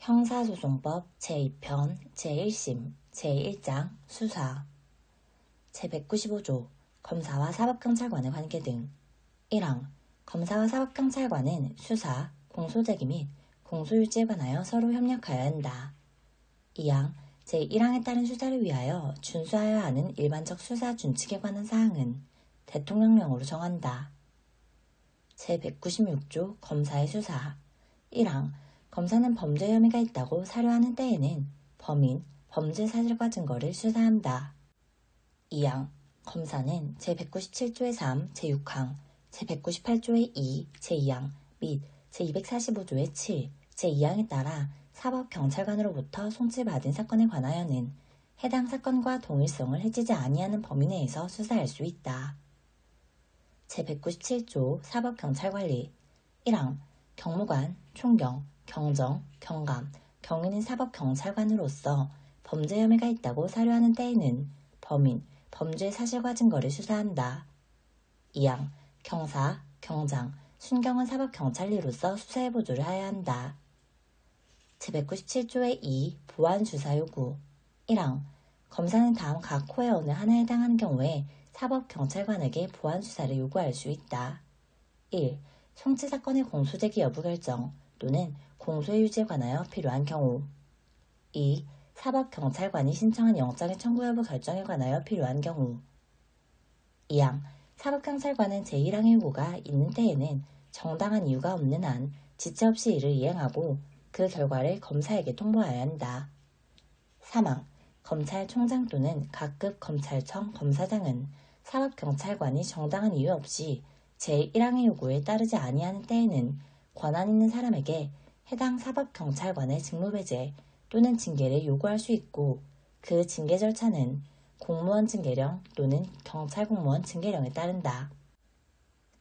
형사소송법 제2편 제1심 제1장 수사 제195조 검사와 사법경찰관의 관계 등 1항 검사와 사법경찰관은 수사, 공소제기 및 공소유지에 관하여 서로 협력하여야 한다. 2항 제1항에 따른 수사를 위하여 준수하여야 하는 일반적 수사 준칙에 관한 사항은 대통령령으로 정한다. 제196조 검사의 수사 1항 검사는 범죄 혐의가 있다고 사료하는 때에는 범인, 범죄 사실과 증거를 수사한다. 2항 검사는 제197조의 3, 제6항, 제198조의 2, 제2항 및 제245조의 7, 제2항에 따라 사법경찰관으로부터 송치받은 사건에 관하여는 해당 사건과 동일성을 해치지 아니하는 범위 내에서 수사할 수 있다. 제197조 사법경찰관리 1항 경무관, 총경, 경정, 경감, 경위는 사법경찰관으로서 범죄 혐의가 있다고 사료하는 때에는 범인, 범죄 사실과 증거를 수사한다. 2항 경사, 경장, 순경은 사법경찰리로서 수사에 보조를 하여야 한다. 제197조의 2 보완수사 요구 1항 검사는 다음 각 호의 어느 하나에 해당하는 경우에 사법경찰관에게 보완수사를 요구할 수 있다. 1. 송치사건의 공소제기 여부 결정 또는 공소의 유지에 관하여 필요한 경우 2. 사법경찰관이 신청한 영장의 청구 여부 결정에 관하여 필요한 경우 2항 사법경찰관은 제1항의 요구가 있는 때에는 정당한 이유가 없는 한 지체 없이 이를 이행하고 그 결과를 검사에게 통보하여야 한다. 3항 검찰총장 또는 각급 검찰청 검사장은 사법경찰관이 정당한 이유 없이 제1항의 요구에 따르지 아니하는 때에는 권한 있는 사람에게 해당 사법경찰관의 직무배제 또는 징계를 요구할 수 있고 그 징계 절차는 공무원 징계령 또는 경찰공무원 징계령에 따른다.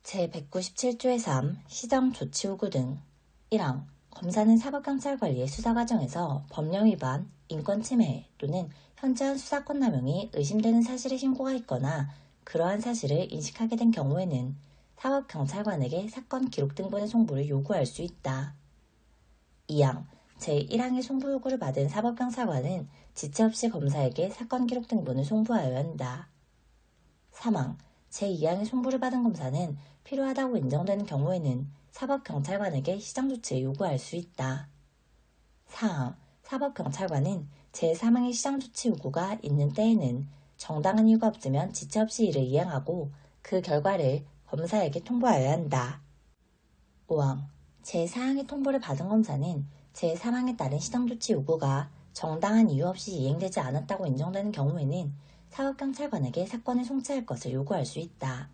제197조의 3 시정조치요구 등 1항 검사는 사법경찰관리의 수사 과정에서 법령 위반, 인권침해 또는 현저한 수사권 남용이 의심되는 사실의 신고가 있거나 그러한 사실을 인식하게 된 경우에는 사법경찰관에게 사건 기록 등본의 송부를 요구할 수 있다. 2항 제1항의 송부 요구를 받은 사법경찰관은 지체 없이 검사에게 사건 기록 등본을 송부하여야 한다. 3항 제2항의 송부를 받은 검사는 필요하다고 인정되는 경우에는 사법경찰관에게 시정조치를 요구할 수 있다. 4항 사법경찰관은 제3항의 시정조치 요구가 있는 때에는 정당한 이유가 없으면 지체 없이 이를 이행하고 그 결과를 검사에게 통보하여야 한다. 5항 제4항의 통보를 받은 검사는 제3항에 따른 시정조치 요구가 정당한 이유 없이 이행되지 않았다고 인정되는 경우에는 사법경찰관에게 사건을 송치할 것을 요구할 수 있다.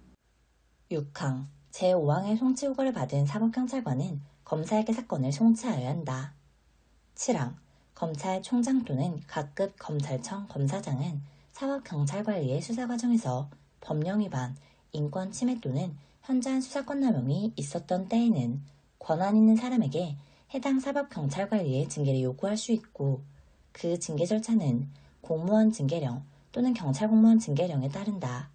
6항 제5항의 송치 요구를 받은 사법경찰관은 검사에게 사건을 송치하여야 한다. 7항 검찰총장 또는 각급 검찰청 검사장은 사법경찰관리의 수사 과정에서 법령 위반, 인권 침해 또는 현저한 수사권 남용이 있었던 때에는 권한 있는 사람에게 해당 사법경찰관리의 징계를 요구할 수 있고 그 징계 절차는 공무원 징계령 또는 경찰공무원 징계령에 따른다.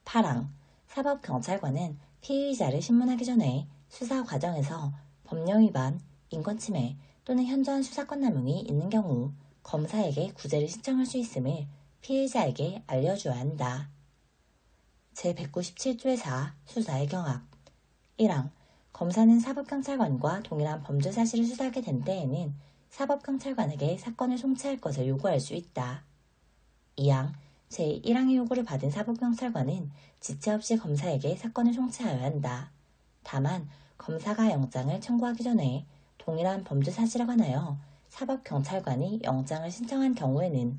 8항 사법경찰관은 피의자를 신문하기 전에 수사 과정에서 법령 위반, 인권 침해 또는 현저한 수사권 남용이 있는 경우 검사에게 구제를 신청할 수 있음을 피의자에게 알려줘야 한다. 제197조의 4 수사의 경합 1항 검사는 사법경찰관과 동일한 범죄 사실을 수사하게 된 때에는 사법경찰관에게 사건을 송치할 것을 요구할 수 있다. 2항 제1항의 요구를 받은 사법경찰관은 지체 없이 검사에게 사건을 송치하여야 한다. 다만 검사가 영장을 청구하기 전에 동일한 범죄 사실에 관하여 사법경찰관이 영장을 신청한 경우에는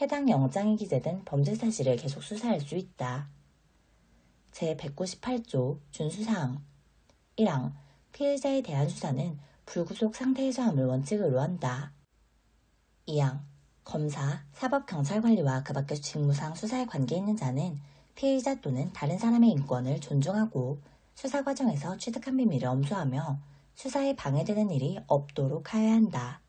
해당 영장에 기재된 범죄 사실을 계속 수사할 수 있다. 제198조 준수사항 1항 피의자에 대한 수사는 불구속 상태에서 함을 원칙으로 한다. 2항 검사, 사법경찰관리와 그 밖의 직무상 수사에 관계 있는 자는 피의자 또는 다른 사람의 인권을 존중하고 수사 과정에서 취득한 비밀을 엄수하며 수사에 방해되는 일이 없도록 하여야 한다.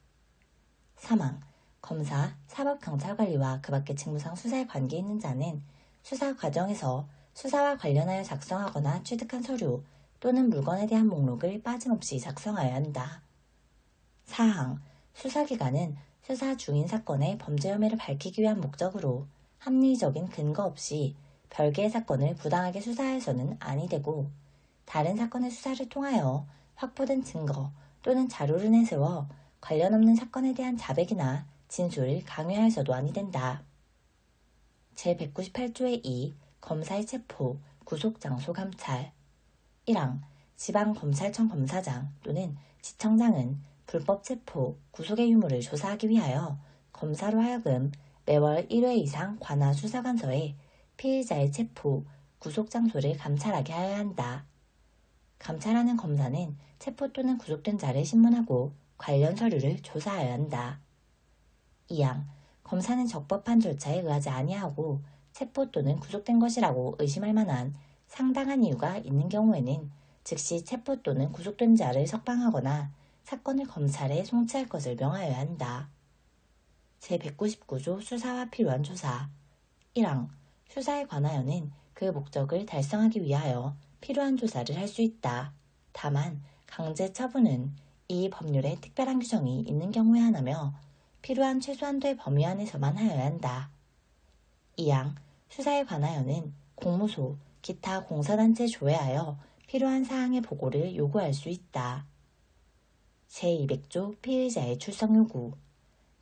3항 검사, 사법경찰관리와 그 밖의 직무상 수사에 관계 있는 자는 수사 과정에서 수사와 관련하여 작성하거나 취득한 서류 또는 물건에 대한 목록을 빠짐없이 작성하여야 한다. 4항 수사기관은 수사 중인 사건의 범죄 혐의를 밝히기 위한 목적으로 합리적인 근거 없이 별개의 사건을 부당하게 수사해서는 아니 되고, 다른 사건의 수사를 통하여 확보된 증거 또는 자료를 내세워 관련 없는 사건에 대한 자백이나 진술을 강요하여서도 아니 된다. 제198조의 2 검사의 체포, 구속장소 감찰 1항 지방검찰청 검사장 또는 지청장은 불법 체포, 구속의 유무를 조사하기 위하여 검사로 하여금 매월 1회 이상 관하 수사관서에 피의자의 체포, 구속 장소를 감찰하게 하여야 한다. 감찰하는 검사는 체포 또는 구속된 자를 신문하고 관련 서류를 조사하여야 한다. 2항 검사는 적법한 절차에 의하지 아니하고 체포 또는 구속된 것이라고 의심할 만한 상당한 이유가 있는 경우에는 즉시 체포 또는 구속된 자를 석방하거나 사건을 검찰에 송치할 것을 명하여야 한다. 제199조 수사와 필요한 조사 1항 수사에 관하여는 그 목적을 달성하기 위하여 필요한 조사를 할 수 있다. 다만 강제 처분은 이 법률에 특별한 규정이 있는 경우에 하나며 필요한 최소한도의 범위 안에서만 하여야 한다. 2항 수사에 관하여는 공무소, 기타 공사단체에 조회하여 필요한 사항의 보고를 요구할 수 있다. 제200조 피의자의 출석 요구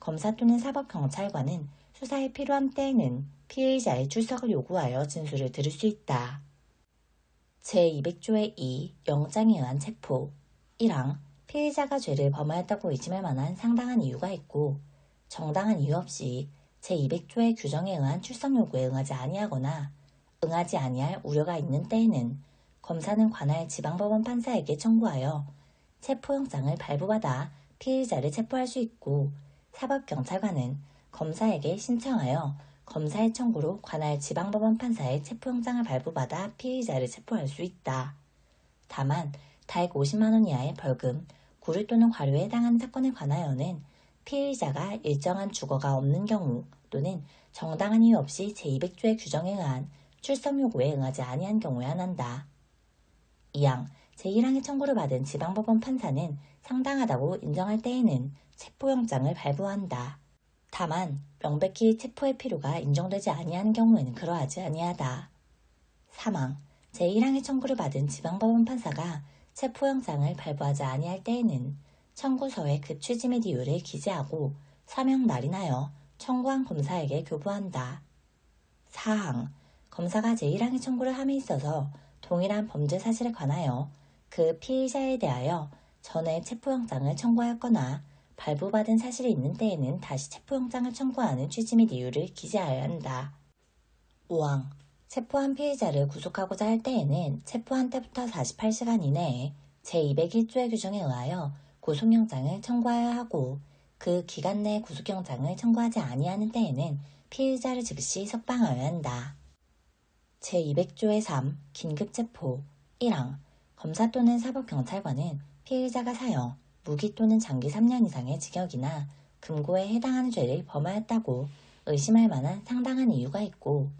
검사 또는 사법경찰관은 수사에 필요한 때에는 피의자의 출석을 요구하여 진술을 들을 수 있다. 제200조의 2 영장에 의한 체포 1항 피의자가 죄를 범하였다고 의심할 만한 상당한 이유가 있고 정당한 이유 없이 제200조의 규정에 의한 출석 요구에 응하지 아니하거나 응하지 아니할 우려가 있는 때에는 검사는 관할 지방법원 판사에게 청구하여 체포영장을 발부받아 피의자를 체포할 수 있고 사법경찰관은 검사에게 신청하여 검사의 청구로 관할 지방법원 판사의 체포영장을 발부받아 피의자를 체포할 수 있다. 다만 다액 50만원 이하의 벌금, 구류 또는 과료에 해당하는 사건에 관하여는 피의자가 일정한 주거가 없는 경우 또는 정당한 이유 없이 제200조의 규정에 의한 출석 요구에 응하지 아니한 경우에 한한다. 2항 제1항의 청구를 받은 지방법원 판사는 상당하다고 인정할 때에는 체포영장을 발부한다. 다만 명백히 체포의 필요가 인정되지 아니하는 경우에는 그러하지 아니하다. 3항 제1항의 청구를 받은 지방법원 판사가 체포영장을 발부하지 아니할 때에는 청구서에 그 취지 및 이유를 기재하고 서명 날인하여 청구한 검사에게 교부한다. 4항 검사가 제1항의 청구를 함에 있어서 동일한 범죄 사실에 관하여 그 피의자에 대하여 전에 체포영장을 청구하였거나 발부받은 사실이 있는 때에는 다시 체포영장을 청구하는 취지 및 이유를 기재하여야 한다. 5항 체포한 피의자를 구속하고자 할 때에는 체포한 때부터 48시간 이내에 제201조의 규정에 의하여 구속영장을 청구하여야 하고 그 기간 내에 구속영장을 청구하지 아니하는 때에는 피의자를 즉시 석방하여야 한다. 제200조의 3 긴급체포 1항 검사 또는 사법경찰관은 피의자가 사형, 무기 또는 장기 3년 이상의 징역이나 금고에 해당하는 죄를 범하였다고 의심할 만한 상당한 이유가 있고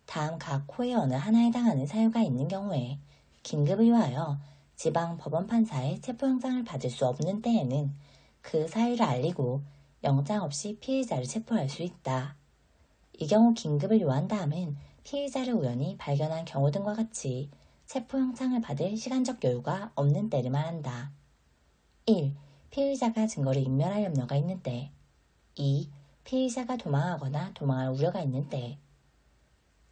다음 각 호의 어느 하나에 해당하는 사유가 있는 경우에 긴급을 위하여 지방 법원판사의 체포영장을 받을 수 없는 때에는 그 사유를 알리고 영장 없이 피의자를 체포할 수 있다. 이 경우 긴급을 요한 다음은 피의자를 우연히 발견한 경우 등과 같이 체포영장을 받을 시간적 여유가 없는 때를 말한다. 1. 피의자가 증거를 인멸할 염려가 있는 때 2. 피의자가 도망하거나 도망할 우려가 있는 때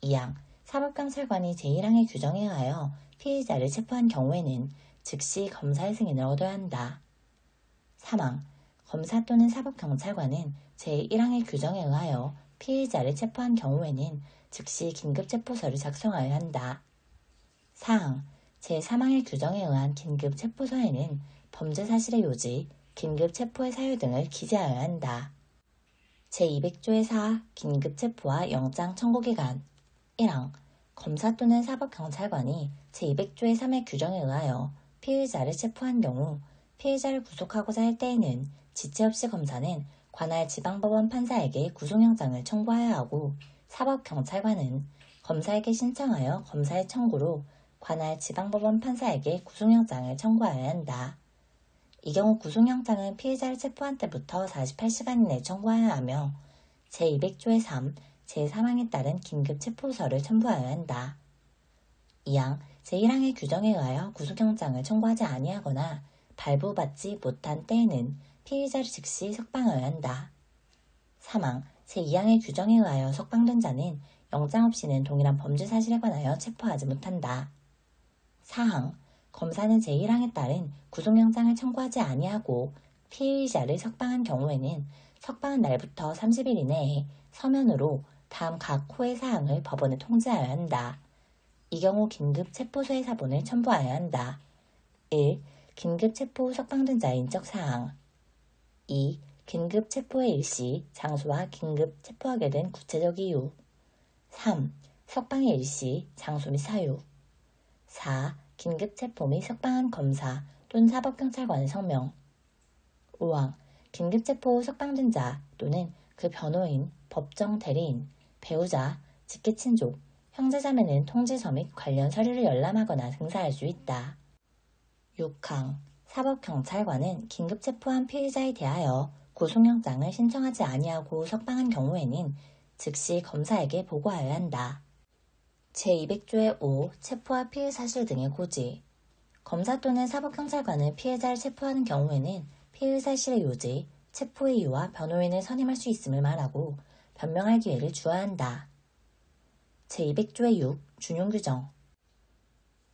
2항 사법경찰관이 제1항의 규정에 의하여 피의자를 체포한 경우에는 즉시 검사의 승인을 얻어야 한다. 3항 검사 또는 사법경찰관은 제1항의 규정에 의하여 피의자를 체포한 경우에는 즉시 긴급체포서를 작성하여야 한다. 4항 제3항의 규정에 의한 긴급체포서에는 범죄 사실의 요지, 긴급체포의 사유 등을 기재하여야 한다. 제200조의 4 긴급체포와 영장 청구기간 1항 검사 또는 사법경찰관이 제200조의 3의 규정에 의하여 피의자를 체포한 경우 피의자를 구속하고자 할 때에는 지체 없이 검사는 관할 지방법원 판사에게 구속영장을 청구하여야 하고 사법경찰관은 검사에게 신청하여 검사의 청구로 관할 지방법원 판사에게 구속영장을 청구하여야 한다. 이 경우 구속영장은 피해자를 체포한 때부터 48시간 이내에 청구하여야 하며 제200조의 3, 제3항에 따른 긴급체포서를 첨부하여야 한다. 이항 제1항의 규정에 의하여 구속영장을 청구하지 아니하거나 발부받지 못한 때에는 피의자를 즉시 석방하여야 한다. 3항 제2항의 규정에 의하여 석방된 자는 영장 없이는 동일한 범죄 사실에 관하여 체포하지 못한다. 4항 검사는 제1항에 따른 구속영장을 청구하지 아니하고 피의자를 석방한 경우에는 석방한 날부터 30일 이내에 서면으로 다음 각 호의 사항을 법원에 통지하여야 한다. 이 경우 긴급체포소의 사본을 첨부하여야 한다. 1. 긴급체포 후 석방된 자의 인적사항 2. 긴급체포의 일시, 장소와 긴급체포하게 된 구체적 이유 3. 석방의 일시, 장소 및 사유 4. 긴급체포 및 석방한 검사 또는 사법경찰관의 성명 5항 긴급체포 후 석방된 자 또는 그 변호인, 법정 대리인, 배우자, 직계친족, 형제자매는 통지서 및 관련 서류를 열람하거나 등사할 수 있다. 6항 사법경찰관은 긴급체포한 피의자에 대하여 구속영장을 신청하지 아니하고 석방한 경우에는 즉시 검사에게 보고하여야 한다. 제200조의 5 체포와 피해 사실 등의 고지 검사 또는 사법경찰관은 피해자를 체포하는 경우에는 피해 사실의 요지, 체포의 이유와 변호인을 선임할 수 있음을 말하고 변명할 기회를 주어야 한다. 제200조의 6 준용규정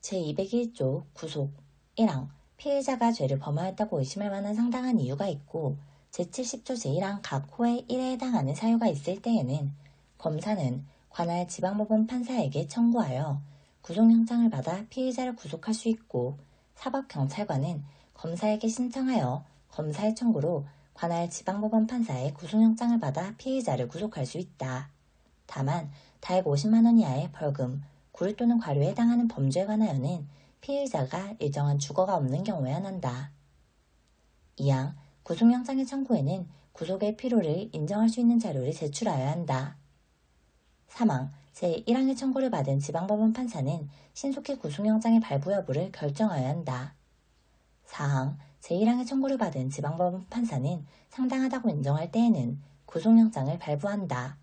제201조 구속 1항 피해자가 죄를 범하였다고 의심할 만한 상당한 이유가 있고 제70조 제1항 각 호의 1에 해당하는 사유가 있을 때에는 검사는 관할 지방법원 판사에게 청구하여 구속영장을 받아 피의자를 구속할 수 있고 사법경찰관은 검사에게 신청하여 검사의 청구로 관할 지방법원 판사의 구속영장을 받아 피의자를 구속할 수 있다. 다만 다액 50만원 이하의 벌금, 구류 또는 과료에 해당하는 범죄에 관하여는 피의자가 일정한 주거가 없는 경우에 한한다. 2항 구속영장의 청구에는 구속의 필요를 인정할 수 있는 자료를 제출하여야 한다. 3항 제1항의 청구를 받은 지방법원 판사는 신속히 구속영장의 발부 여부를 결정하여야 한다. 4항 제1항의 청구를 받은 지방법원 판사는 상당하다고 인정할 때에는 구속영장을 발부한다.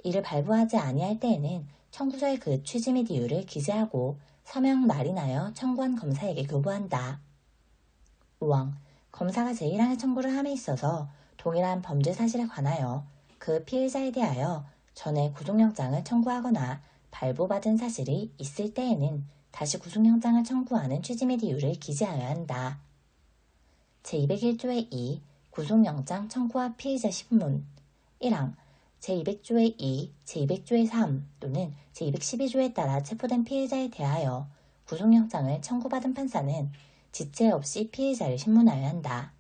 이를 발부하지 아니할 때에는 청구서의 그 취지 및 이유를 기재하고 서명 날인하여 청구한 검사에게 교부한다. 5항 검사가 제1항의 청구를 함에 있어서 동일한 범죄 사실에 관하여 그 피해자에 대하여 전에 구속영장을 청구하거나 발부받은 사실이 있을 때에는 다시 구속영장을 청구하는 취지 및 이유를 기재하여야 한다. 제201조의 2 구속영장 청구와 피의자 신문 1항 제200조의 2, 제200조의 3 또는 제212조에 따라 체포된 피해자에 대하여 구속영장을 청구받은 판사는 지체 없이 피해자를 신문하여야 한다.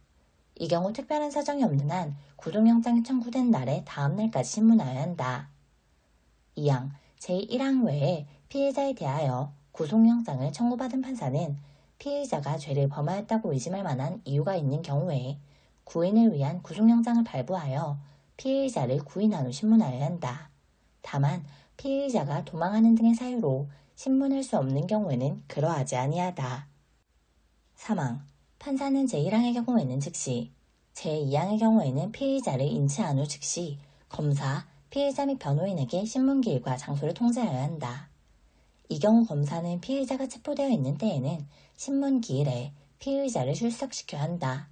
이 경우 특별한 사정이 없는 한 구속영장이 청구된 날의 다음 날까지 신문하여야 한다. 2항 제1항 외에 피해자에 대하여 구속영장을 청구받은 판사는 피해자가 죄를 범하였다고 의심할 만한 이유가 있는 경우에 구인을 위한 구속영장을 발부하여 피해자를 구인한 후 신문하여야 한다. 다만 피해자가 도망하는 등의 사유로 신문할 수 없는 경우에는 그러하지 아니하다. 3항 판사는 제1항의 경우에는 즉시, 제2항의 경우에는 피해자를 인치한 후 즉시 검사, 피해자 및 변호인에게 신문기일과 장소를 통지하여야 한다. 이 경우 검사는 피해자가 체포되어 있는 때에는 신문기일에 피의자를 출석시켜야 한다.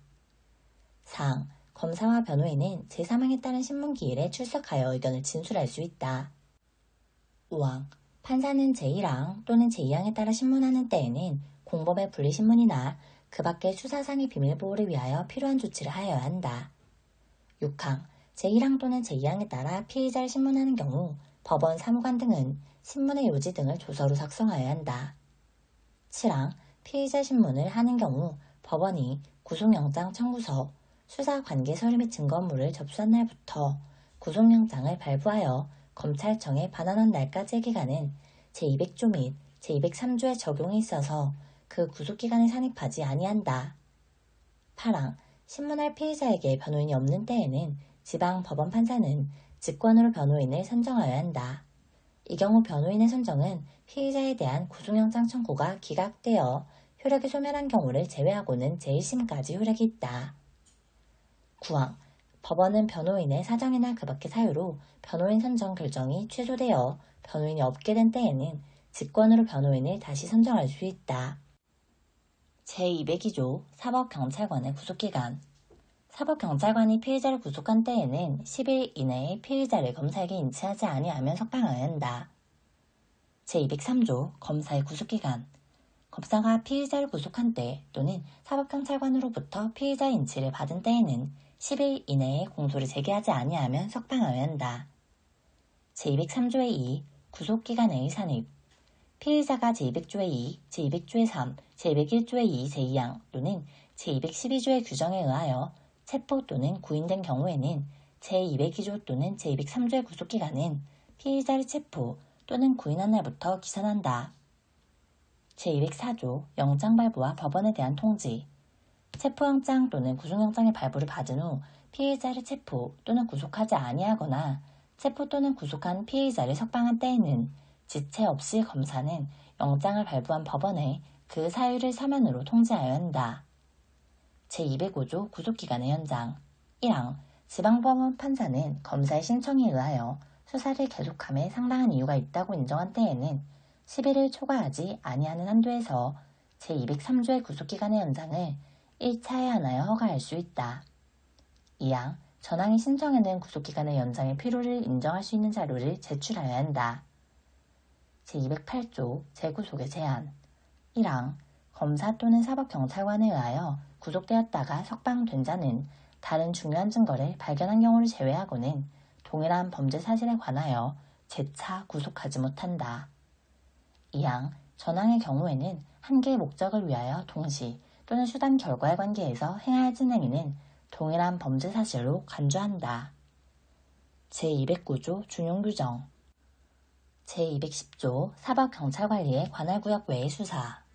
4항 검사와 변호인은 제3항에 따른 신문기일에 출석하여 의견을 진술할 수 있다. 5항 판사는 제1항 또는 제2항에 따라 신문하는 때에는 공범의 분리신문이나 그 밖의 수사상의 비밀보호를 위하여 필요한 조치를 하여야 한다. 6항 제1항 또는 제2항에 따라 피의자를 신문하는 경우 법원 사무관 등은 신문의 요지 등을 조서로 작성하여야 한다. 7항 피의자 신문을 하는 경우 법원이 구속영장 청구서, 수사관계 서류 및 증거물을 접수한 날부터 구속영장을 발부하여 검찰청에 반환한 날까지의 기간은 제200조 및 제203조의 적용이 있어서 그 구속기간을 산입하지 아니한다. 8항 신문할 피해자에게 변호인이 없는 때에는 지방법원 판사는 직권으로 변호인을 선정하여야 한다. 이 경우 변호인의 선정은 피해자에 대한 구속영장 청구가 기각되어 효력이 소멸한 경우를 제외하고는 제1심까지 효력이 있다. 9항 법원은 변호인의 사정이나 그 밖의 사유로 변호인 선정 결정이 취소되어 변호인이 없게 된 때에는 직권으로 변호인을 다시 선정할 수 있다. 제202조 사법경찰관의 구속기간 사법경찰관이 피의자를 구속한 때에는 10일 이내에 피의자를 검사에게 인치하지 아니하면 석방하여야 한다. 제203조 검사의 구속기간 검사가 피의자를 구속한 때 또는 사법경찰관으로부터 피의자의 인치를 받은 때에는 10일 이내에 공소를 제기하지 아니하면 석방하여야 한다. 제203조의 2 구속기간의 산입 피의자가 제200조의 2, 제200조의 3, 제201조의 2, 제2항 또는 제212조의 규정에 의하여 체포 또는 구인된 경우에는 제202조 또는 제203조의 구속기간은 피의자를 체포 또는 구인한 날부터 기산한다. 제204조 영장 발부와 법원에 대한 통지 체포영장 또는 구속영장의 발부를 받은 후 피의자를 체포 또는 구속하지 아니하거나 체포 또는 구속한 피의자를 석방한 때에는 지체 없이 검사는 영장을 발부한 법원에 그 사유를 서면으로 통지하여야 한다. 제205조 구속기간의 연장 1항 지방법원 판사는 검사의 신청에 의하여 수사를 계속함에 상당한 이유가 있다고 인정한 때에는 11일 초과하지 아니하는 한도에서 제203조의 구속기간의 연장을 1차에 한하여 허가할 수 있다. 2항 전항이 신청에는 구속기간의 연장의 필요를 인정할 수 있는 자료를 제출하여야 한다. 제208조 재구속의 제한 1항 검사 또는 사법경찰관에 의하여 구속되었다가 석방된 자는 다른 중요한 증거를 발견한 경우를 제외하고는 동일한 범죄 사실에 관하여 재차 구속하지 못한다. 2항 전항의 경우에는 한 개의 목적을 위하여 동시 또는 수단 결과의 관계에서 행하여진 행위는 동일한 범죄 사실로 간주한다. 제209조 준용규정 제210조 사법경찰관리의 관할구역 외의 수사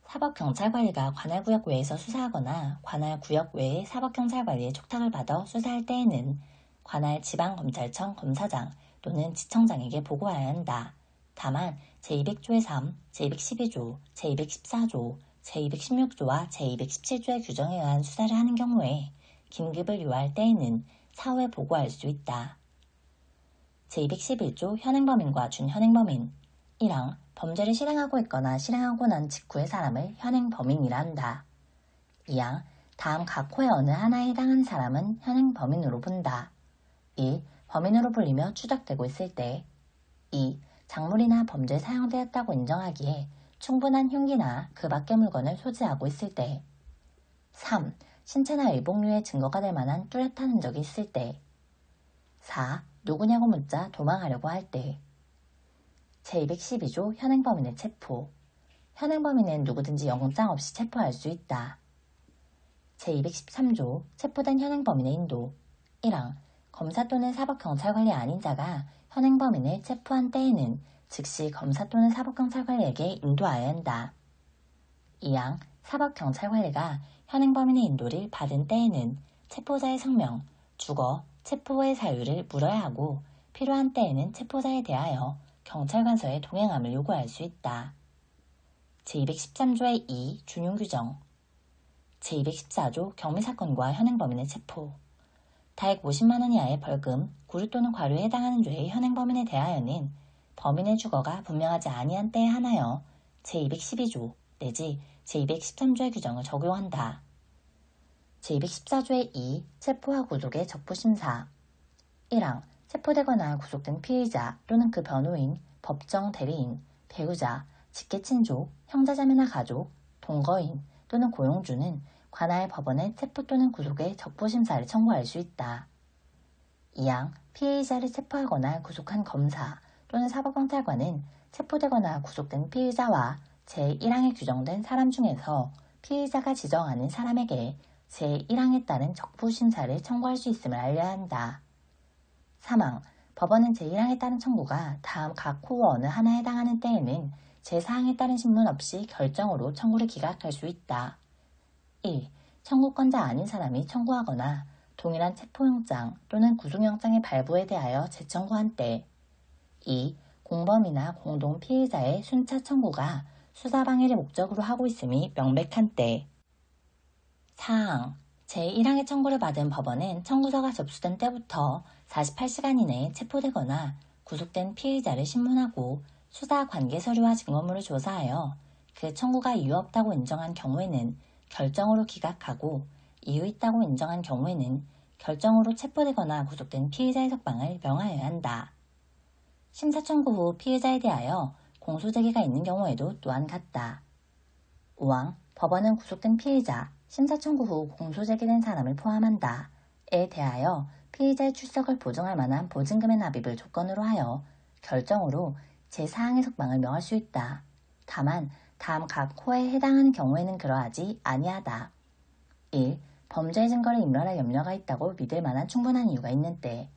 사법경찰관리가 관할구역 외에서 수사하거나 관할구역 외의 사법경찰관리의 촉탁을 받아 수사할 때에는 관할 지방검찰청 검사장 또는 지청장에게 보고하여야 한다. 다만 제200조의 3, 제212조, 제214조, 제216조와 제217조의 규정에 의한 수사를 하는 경우에 긴급을 요할 때에는 사후에 보고할 수 있다. 제211조 현행범인과 준현행범인 1항 범죄를 실행하고 있거나 실행하고 난 직후의 사람을 현행범인이라 한다. 2항 다음 각 호의 어느 하나에 해당하는 사람은 현행범인으로 본다. 1. 범인으로 불리며 추적되고 있을 때 2. 작물이나 범죄에 사용되었다고 인정하기에 충분한 흉기나 그 밖의 물건을 소지하고 있을 때 3. 신체나 의복류의 증거가 될 만한 뚜렷한 흔적이 있을 때 4. 누구냐고 묻자 도망하려고 할 때 제212조 현행범인의 체포 현행범인은 누구든지 영장 없이 체포할 수 있다. 제213조 체포된 현행범인의 인도 1항 검사 또는 사법경찰관리 아닌 자가 현행범인을 체포한 때에는 즉시 검사 또는 사법경찰관리에게 인도하여야 한다. 2항 사법경찰관리가 현행범인의 인도를 받은 때에는 체포자의 성명, 주거, 체포의 사유를 물어야 하고 필요한 때에는 체포자에 대하여 경찰관서에 동행함을 요구할 수 있다. 제213조의 2 준용규정 제214조 경미사건과 현행범인의 체포 다액 50만원 이하의 벌금, 구류 또는 과료에 해당하는 죄의 현행범인에 대하여는 범인의 주거가 분명하지 아니한 때에 한하여 제212조 내지 제213조의 규정을 적용한다. 제214조의 2 체포와 구속의 적부심사 1항 체포되거나 구속된 피의자 또는 그 변호인, 법정 대리인, 배우자, 직계친족, 형제자매나 가족, 동거인 또는 고용주는 관할 법원에 체포 또는 구속의 적부심사를 청구할 수 있다. 2항 피의자를 체포하거나 구속한 검사 또는 사법경찰관은 체포되거나 구속된 피의자와 제1항에 규정된 사람 중에서 피의자가 지정하는 사람에게 제1항에 따른 적부심사를 청구할 수 있음을 알려야 한다. 3항 법원은 제1항에 따른 청구가 다음 각 호 어느 하나에 해당하는 때에는 제4항에 따른 신문 없이 결정으로 청구를 기각할 수 있다. 1. 청구권자 아닌 사람이 청구하거나 동일한 체포영장 또는 구속영장의 발부에 대하여 재청구한 때 2. 공범이나 공동 피의자의 순차 청구가 수사 방해를 목적으로 하고 있음이 명백한 때. 사항 제1항의 청구를 받은 법원은 청구서가 접수된 때부터 48시간 이내에 체포되거나 구속된 피의자를 신문하고 수사 관계 서류와 증거물을 조사하여 그 청구가 이유 없다고 인정한 경우에는 결정으로 기각하고 이유 있다고 인정한 경우에는 결정으로 체포되거나 구속된 피의자의 석방을 명하여야 한다. 심사 청구 후 피의자에 대하여 공소제기가 있는 경우에도 또한 같다. 5항 법원은 구속된 피의자, 심사 청구 후 공소제기된 사람을 포함한다. 에 대하여 피의자의 출석을 보증할 만한 보증금의 납입을 조건으로 하여 결정으로 제4항의 석방을 명할 수 있다. 다만 다음 각 호에 해당하는 경우에는 그러하지 아니하다. 1. 범죄의 증거를 인멸할 염려가 있다고 믿을 만한 충분한 이유가 있는 때.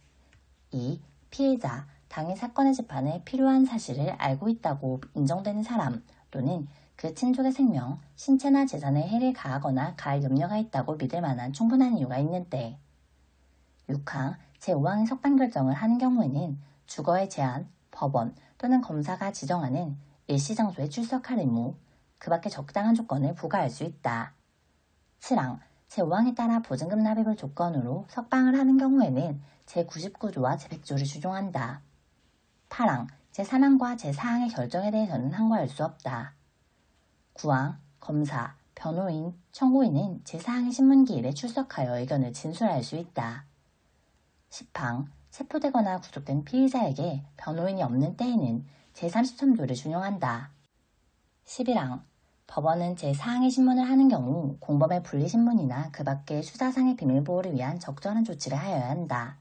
2. 피해자, 당일 사건의 재판에 필요한 사실을 알고 있다고 인정되는 사람 또는 그 친족의 생명, 신체나 재산에 해를 가하거나 가할 염려가 있다고 믿을 만한 충분한 이유가 있는 때. 6항, 제5항의 석방 결정을 하는 경우에는 주거의 제한, 법원 또는 검사가 지정하는 일시장소에 출석할 의무, 그 밖에 적당한 조건을 부과할 수 있다. 7항, 제5항에 따라 보증금 납입을 조건으로 석방을 하는 경우에는 제99조와 제100조를 준용한다. 8항, 제3항과 제4항의 결정에 대해서는 항거할 수 없다. 9항, 검사, 변호인, 청구인은 제4항의 신문기일에 출석하여 의견을 진술할 수 있다. 10항, 체포되거나 구속된 피의자에게 변호인이 없는 때에는 제33조를 준용한다. 11항, 법원은 제4항의 신문을 하는 경우 공범의 분리신문이나 그 밖의 수사상의 비밀보호를 위한 적절한 조치를 하여야 한다.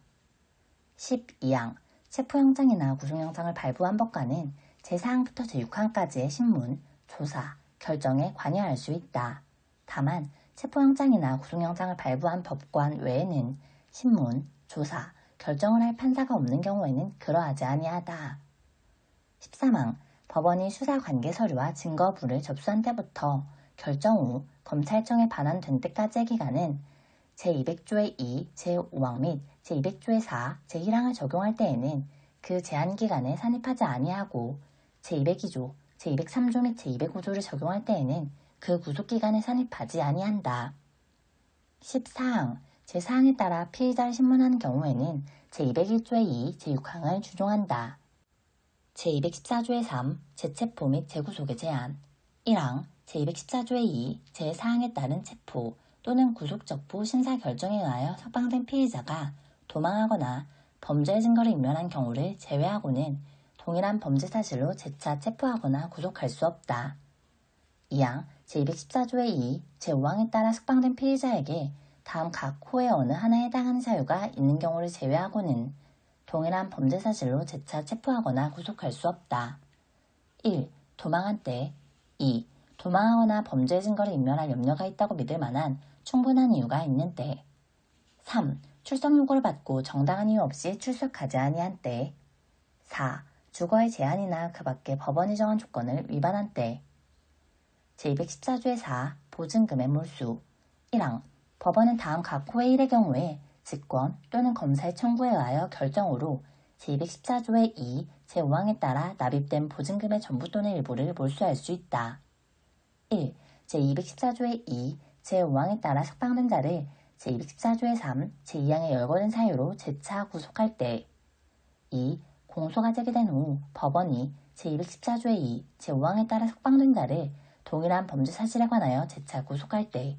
12항, 체포영장이나 구속영장을 발부한 법관은 제4항부터 제6항까지의 신문, 조사, 결정에 관여할 수 있다. 다만 체포영장이나 구속영장을 발부한 법관 외에는 신문, 조사, 결정을 할 판사가 없는 경우에는 그러하지 아니하다. 13항, 법원이 수사 관계 서류와 증거물을 접수한 때부터 결정 후 검찰청에 반환된 때까지의 기간은 제200조의 2, 제5항 및 제200조의 4, 제1항을 적용할 때에는 그 제한 기간에 산입하지 아니하고 제202조, 제203조 및 제205조를 적용할 때에는 그 구속기간에 산입하지 아니한다. 14항, 제4항에 따라 피의자를 신문하는 경우에는 제201조의 2, 제6항을 준용한다. 제214조의 3, 재체포 및 재구속의 제한 1항, 제214조의 2, 제4항에 따른 체포 또는 구속적부 심사 결정에 의하여 석방된 피의자가 도망하거나 범죄의 증거를 인멸한 경우를 제외하고는 동일한 범죄 사실로 재차 체포하거나 구속할 수 없다. 2항, 제214조의 2, 제5항에 따라 석방된 피의자에게 다음 각 호의 어느 하나에 해당하는 사유가 있는 경우를 제외하고는 동일한 범죄 사실로 재차 체포하거나 구속할 수 없다. 1. 도망한 때 2. 도망하거나 범죄의 증거를 인멸할 염려가 있다고 믿을 만한 충분한 이유가 있는 때 3. 출석 요구를 받고 정당한 이유 없이 출석하지 아니한 때 4. 주거의 제한이나 그 밖의 법원이 정한 조건을 위반한 때 제214조의 4. 보증금의 몰수 1항. 법원은 다음 각 호의 1의 경우에 직권 또는 검사의 청구에 의하여 결정으로 제214조의 2, 제5항에 따라 납입된 보증금의 전부 또는 일부를 몰수할 수 있다. 1. 제214조의 2, 제5항에 따라 석방된 자를 제214조의 3, 제2항에 열거된 사유로 재차 구속할 때 2. 공소가 제기된 후 법원이 제214조의 2, 제5항에 따라 석방된 자를 동일한 범죄 사실에 관하여 재차 구속할 때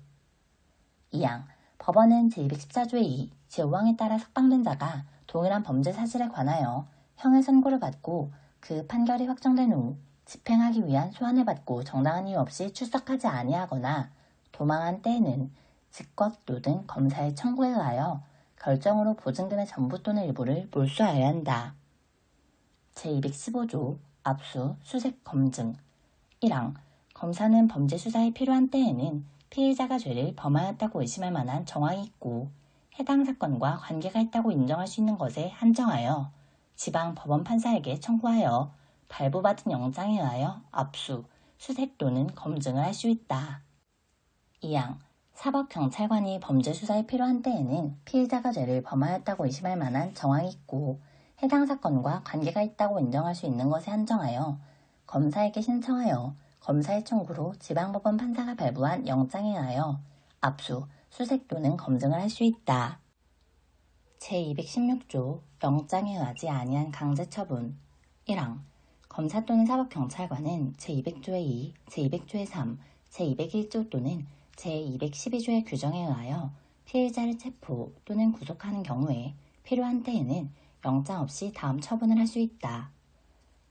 2항. 법원은 제214조의 2, 제5항에 따라 석방된 자가 동일한 범죄 사실에 관하여 형의 선고를 받고 그 판결이 확정된 후 집행하기 위한 소환을 받고 정당한 이유 없이 출석하지 아니하거나 도망한 때에는 직권 등 검사의 청구에 의하여 결정으로 보증금의 전부 또는 일부를 몰수하여야 한다. 제215조 압수, 수색, 검증 1항. 검사는 범죄 수사에 필요한 때에는 피의자가 죄를 범하였다고 의심할 만한 정황이 있고 해당 사건과 관계가 있다고 인정할 수 있는 것에 한정하여 지방 법원 판사에게 청구하여 발부받은 영장에 의하여 압수, 수색 또는 검증을 할 수 있다. 2항. 사법경찰관이 범죄 수사에 필요한 때에는 피의자가 죄를 범하였다고 의심할 만한 정황이 있고 해당 사건과 관계가 있다고 인정할 수 있는 것에 한정하여 검사에게 신청하여 검사의 청구로 지방법원 판사가 발부한 영장에 의하여 압수, 수색 또는 검증을 할 수 있다. 제216조 영장에 의하지 아니한 강제처분 1항 검사 또는 사법경찰관은 제200조의 2, 제200조의 3, 제201조 또는 제212조의 규정에 의하여 피해자를 체포 또는 구속하는 경우에 필요한 때에는 영장 없이 다음 처분을 할 수 있다.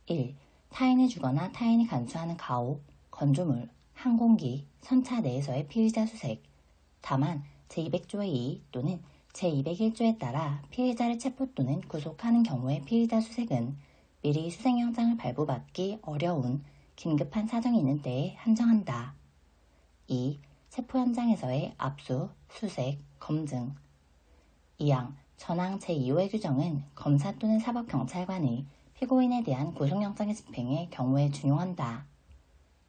1. 타인이 주거나 타인이 간수하는 가옥, 건조물, 항공기, 선차 내에서의 피의자 수색. 다만 제200조의 2 또는 제201조에 따라 피해자를 체포 또는 구속하는 경우의 피의자 수색은 미리 수색영장을 발부받기 어려운 긴급한 사정이 있는 때에 한정한다. 2. 체포 현장에서의 압수, 수색, 검증. 2항 전항 제2호의 규정은 검사 또는 사법경찰관이 피고인에 대한 구속영장의 집행의 경우에 준용한다.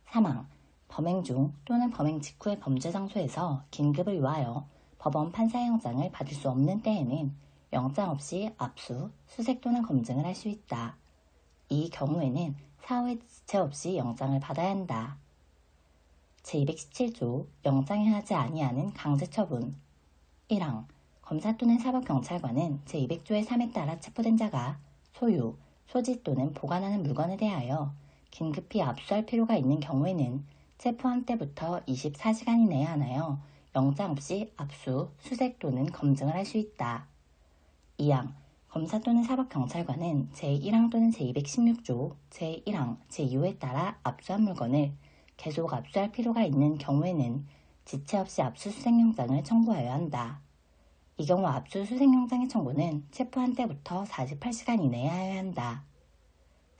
3항 범행 중 또는 범행 직후의 범죄 장소에서 긴급을 위하여 법원 판사의 영장을 받을 수 없는 때에는 영장 없이 압수, 수색 또는 검증을 할 수 있다. 이 경우에는 사후에 지체 없이 영장을 받아야 한다. 제217조 영장에 하지 아니하는 강제처분 1항 검사 또는 사법경찰관은 제200조의 3에 따라 체포된 자가 소유, 소지 또는 보관하는 물건에 대하여 긴급히 압수할 필요가 있는 경우에는 체포한 때부터 24시간 이내에 하나여 영장 없이 압수, 수색 또는 검증을 할 수 있다. 2항 검사 또는 사법경찰관은 제1항 또는 제216조, 제1항, 제2호에 따라 압수한 물건을 계속 압수할 필요가 있는 경우에는 지체 없이 압수수색영장을 청구하여야 한다. 이 경우 압수수색영장의 청구는 체포한 때부터 48시간 이내에 하여야 한다.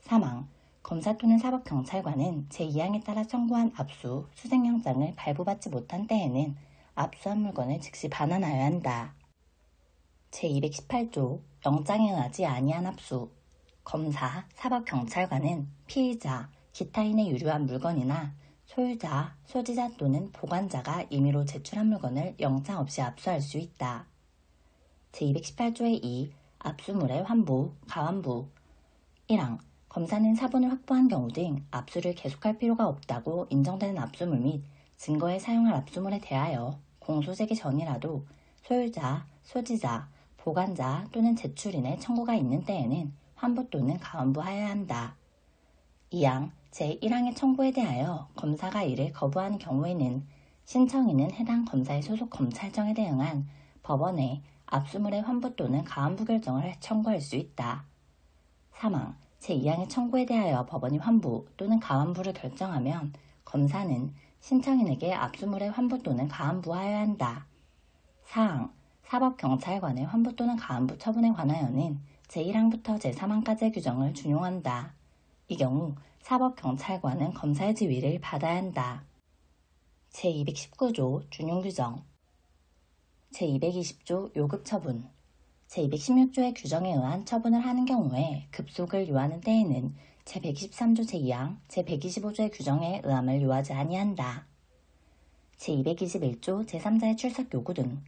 3항 검사 또는 사법경찰관은 제2항에 따라 청구한 압수, 수색영장을 발부받지 못한 때에는 압수한 물건을 즉시 반환하여야 한다. 제218조 영장에 의하지 아니한 압수 검사, 사법경찰관은 피의자, 기타인의 유류한 물건이나 소유자, 소지자 또는 보관자가 임의로 제출한 물건을 영장 없이 압수할 수 있다. 제218조의 2. 압수물의 환부, 가환부 1항 검사는 사본을 확보한 경우 등 압수를 계속할 필요가 없다고 인정되는 압수물 및 증거에 사용할 압수물에 대하여 공소제기 전이라도 소유자, 소지자, 보관자 또는 제출인의 청구가 있는 때에는 환부 또는 가환부하여야 한다. 2항 제1항의 청구에 대하여 검사가 이를 거부하는 경우에는 신청인은 해당 검사의 소속 검찰청에 대응한 법원에 압수물의 환부 또는 가환부 결정을 청구할 수 있다. 3항 제2항의 청구에 대하여 법원이 환부 또는 가환부를 결정하면 검사는 신청인에게 압수물의 환부 또는 가환부하여야 한다. 4항 사법경찰관의 환부 또는 가환부 처분에 관하여는 제1항부터 제3항까지의 규정을 준용한다. 이 경우 사법경찰관은 검사의 지위를 받아야 한다. 제219조 준용규정 제220조 요급처분 제216조의 규정에 의한 처분을 하는 경우에 급속을 요하는 때에는 제123조 제2항, 제125조의 규정에 의함을 요하지 아니한다. 제221조 제3자의 출석 요구 등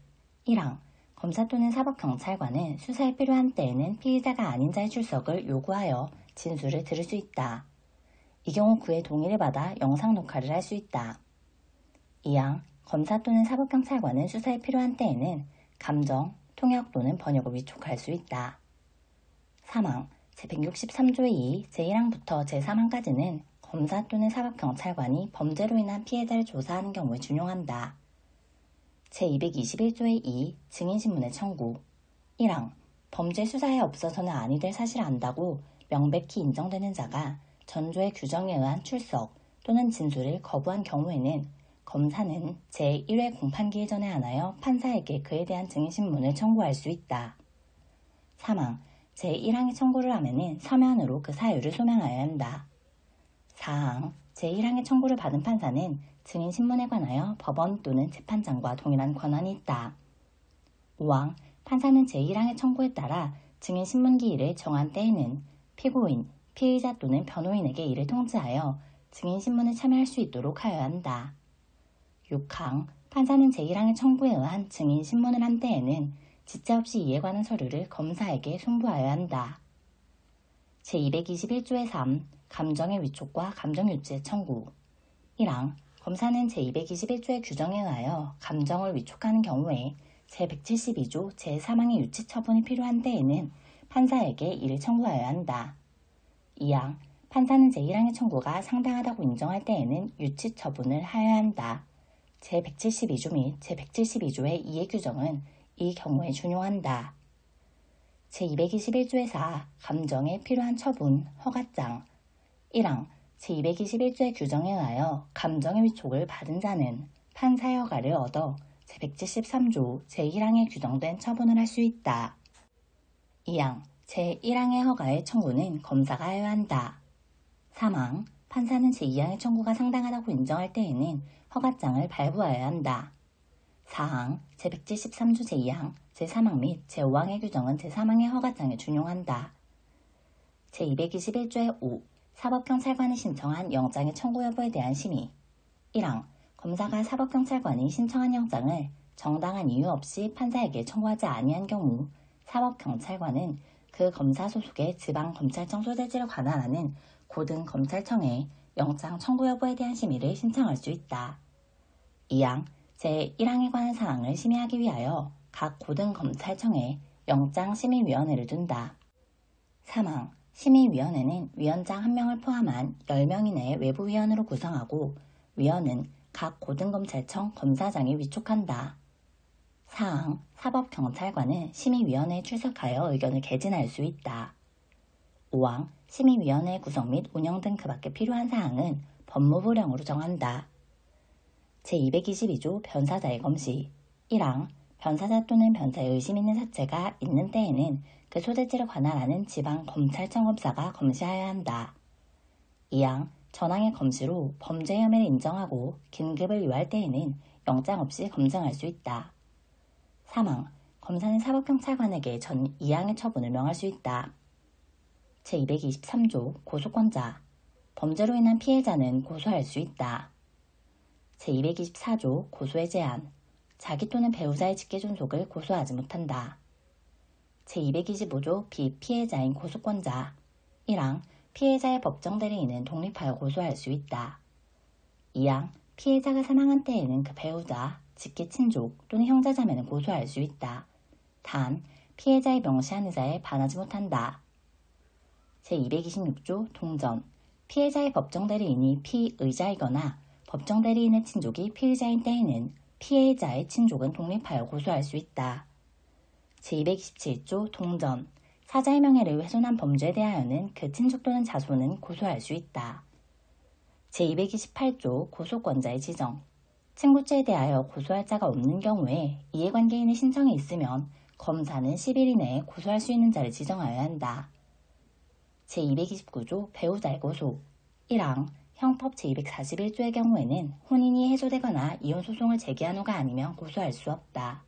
1항 검사 또는 사법경찰관은 수사에 필요한 때에는 피의자가 아닌 자의 출석을 요구하여 진술을 들을 수 있다. 이 경우 그의 동의를 받아 영상 녹화를 할 수 있다. 2항 검사 또는 사법경찰관은 수사에 필요한 때에는 감정, 통역 또는 번역을 위촉할 수 있다. 3항 제163조의 2, 제1항부터 제3항까지는 검사 또는 사법경찰관이 범죄로 인한 피해자를 조사하는 경우에 준용한다. 제221조의 2, 증인신문의 청구 1항 범죄 수사에 없어서는 아니 될 사실을 안다고 명백히 인정되는 자가 전조의 규정에 의한 출석 또는 진술을 거부한 경우에는 검사는 제1회 공판기일 전에 한하여 판사에게 그에 대한 증인신문을 청구할 수 있다. 3항 제1항의 청구를 하면은 서면으로 그 사유를 소명하여야 한다. 4항 제1항의 청구를 받은 판사는 증인신문에 관하여 법원 또는 재판장과 동일한 권한이 있다. 5항 판사는 제1항의 청구에 따라 증인신문기일을 정한 때에는 피고인, 피의자 또는 변호인에게 이를 통지하여 증인신문에 참여할 수 있도록 하여야 한다. 6항 판사는 제1항의 청구에 의한 증인신문을 한 때에는 지체 없이 이에 관한 서류를 검사에게 송부하여야 한다. 제221조의 3. 감정의 위촉과 감정유지의 청구 1항 검사는 제221조의 규정에 의하여 감정을 위촉하는 경우에 제172조 제3항의 유치 처분이 필요한 때에는 판사에게 이를 청구하여야 한다. 2항 판사는 제1항의 청구가 상당하다고 인정할 때에는 유치 처분을 하여야 한다. 제172조 및 제172조의 이해 규정은 이 경우에 준용한다. 제221조의 4 감정에 필요한 처분, 허가장 1항 제221조의 규정에 의하여 감정의 위촉을 받은 자는 판사의 허가를 얻어 제173조 제1항에 규정된 처분을 할 수 있다. 2항 제1항의 허가의 청구는 검사가 하여야 한다. 3항 판사는 제2항의 청구가 상당하다고 인정할 때에는 허가장을 발부하여야 한다. 4항 제173조 제2항, 제3항 및 제5항의 규정은 제3항의 허가장에 준용한다. 제221조의 5 사법경찰관이 신청한 영장의 청구 여부에 대한 심의 1항 검사가 사법경찰관이 신청한 영장을 정당한 이유 없이 판사에게 청구하지 아니한 경우 사법경찰관은 그 검사 소속의 지방검찰청 소재지를 관할하는 고등검찰청에 영장 청구 여부에 대한 심의를 신청할 수 있다. 2항 제1항에 관한 사항을 심의하기 위하여 각 고등검찰청에 영장심의위원회를 둔다. 3항 심의위원회는 위원장 1명을 포함한 10명 이내의 외부위원으로 구성하고 위원은 각 고등검찰청 검사장이 위촉한다. 4항 사법경찰관은 심의위원회에 출석하여 의견을 개진할 수 있다. 5항 심의위원회 구성 및 운영 등 그 밖에 필요한 사항은 법무부령으로 정한다. 제222조 변사자의 검시 1항 변사자 또는 변사의 의심 있는 사체가 있는 때에는 그 소재지를 관할하는 지방검찰청 검사가 검시하여야 한다. 2항 전항의 검시로 범죄 혐의를 인정하고 긴급을 요할 때에는 영장 없이 검증할 수 있다. 3항 검사는 사법경찰관에게 전 2항의 처분을 명할 수 있다. 제223조 고소권자 범죄로 인한 피해자는 고소할 수 있다. 제224조 고소의 제한 자기 또는 배우자의 직계존속을 고소하지 못한다. 제225조 비피해자인 고소권자 1항 피해자의 법정 대리인은 독립하여 고소할 수 있다. 2항 피해자가 사망한 때에는 그 배우자, 직계친족 또는 형제자매는 고소할 수 있다. 단 피해자의 명시한 의사에 반하지 못한다. 제226조 동전 피해자의 법정 대리인이 피의자이거나 법정 대리인의 친족이 피의자인 때에는 피해자의 친족은 독립하여 고소할 수 있다. 제227조 동전 사자의 명예를 훼손한 범죄에 대하여는 그 친족 또는 자손은 고소할 수 있다. 제228조 고소권자의 지정 친고죄에 대하여 고소할 자가 없는 경우에 이해관계인의 신청이 있으면 검사는 10일 이내에 고소할 수 있는 자를 지정하여야 한다. 제229조 배우자의 고소 1항 형법 제241조의 경우에는 혼인이 해소되거나 이혼소송을 제기한 후가 아니면 고소할 수 없다.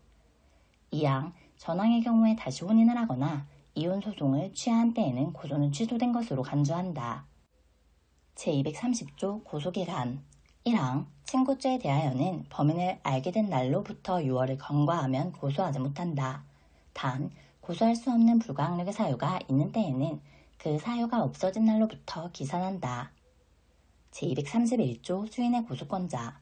2항 전항의 경우에 다시 혼인을 하거나 이혼소송을 취하한 때에는 고소는 취소된 것으로 간주한다. 제230조 고소기간 1항 친고죄에 대하여는 범인을 알게 된 날로부터 6월을 경과하면 고소하지 못한다. 단 고소할 수 없는 불가항력의 사유가 있는 때에는 그 사유가 없어진 날로부터 기산한다. 제231조 수인의 고소권자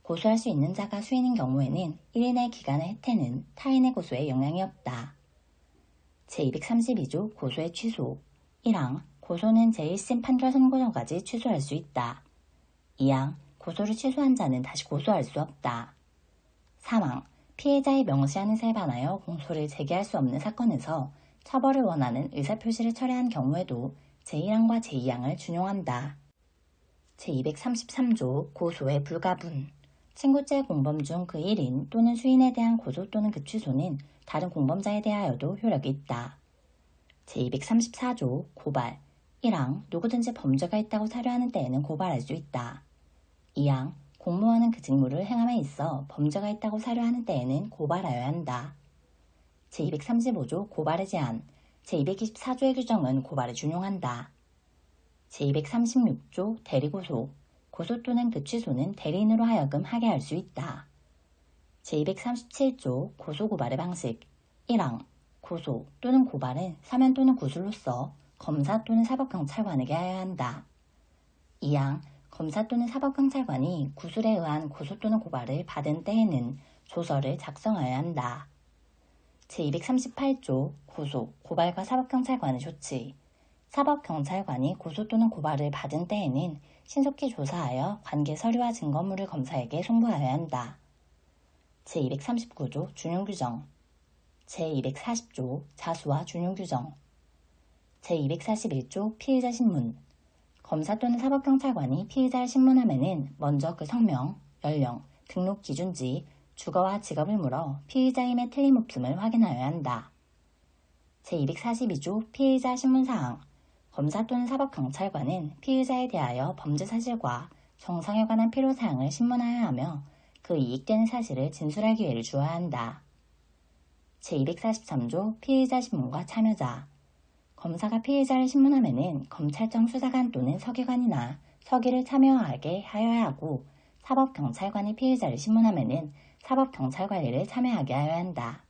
고소할 수 있는 자가 수인인 경우에는 1인의 기간의 혜택는 타인의 고소에 영향이 없다. 제232조 고소의 취소 1항 고소는 제1심 판결 선고 전까지 취소할 수 있다. 2항 고소를 취소한 자는 다시 고소할 수 없다. 3항 피해자의 명시한 의사에 반하여 공소를 제기할 수 없는 사건에서 처벌을 원하는 의사표시를 철회한 경우에도 제1항과 제2항을 준용한다. 제233조 고소의 불가분 친고죄 공범 중 그 1인 또는 수인에 대한 고소 또는 그 취소는 다른 공범자에 대하여도 효력이 있다. 제234조 고발 1항 누구든지 범죄가 있다고 사료하는 때에는 고발할 수 있다. 2항 공무원은 그 직무를 행함에 있어 범죄가 있다고 사료하는 때에는 고발하여야 한다. 제235조 고발의 제한 제224조의 규정은 고발에 준용한다. 제236조 대리고소 고소 또는 그 취소는 대리인으로 하여금 하게 할 수 있다. 제237조 고소고발의 방식 1항 고소 또는 고발은 서면 또는 구술로서 검사 또는 사법경찰관에게 하여야 한다. 2항 검사 또는 사법경찰관이 구술에 의한 고소 또는 고발을 받은 때에는 조서를 작성하여야 한다. 제238조 고소, 고발과 사법경찰관의 조치. 사법경찰관이 고소 또는 고발을 받은 때에는 신속히 조사하여 관계 서류와 증거물을 검사에게 송부하여야 한다. 제239조 준용규정. 제240조 자수와 준용규정. 제241조 피의자 신문. 검사 또는 사법경찰관이 피의자를 신문하면은 먼저 그 성명, 연령, 등록 기준지, 주거와 직업을 물어 피의자임에 틀림없음을 확인하여야 한다. 제242조 피의자 신문사항. 검사 또는 사법경찰관은 피의자에 대하여 범죄 사실과 정상에 관한 필요사항을 신문하여야 하며 그 이익되는 사실을 진술할 기회를 주어야 한다. 제243조 피의자 신문과 참여자. 검사가 피의자를 신문하면은 검찰청 수사관 또는 서기관이나 서기를 참여하게 하여야 하고 사법경찰관이 피의자를 신문하면은 사법경찰관리를 참여하게 하여야 한다.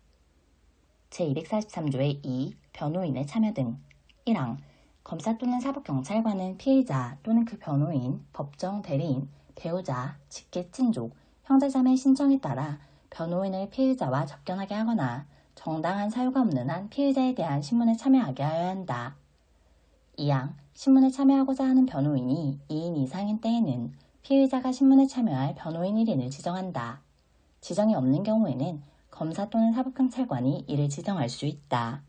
제243조의 2. 변호인의 참여 등. 1항. 검사 또는 사법경찰관은 피의자 또는 그 변호인, 법정 대리인, 배우자, 직계 친족, 형제자매 신청에 따라 변호인을 피의자와 접견하게 하거나 정당한 사유가 없는 한 피의자에 대한 신문에 참여하게 하여야 한다. 2항. 신문에 참여하고자 하는 변호인이 2인 이상인 때에는 피의자가 신문에 참여할 변호인 1인을 지정한다. 지정이 없는 경우에는 검사 또는 사법경찰관이 이를 지정할 수 있다.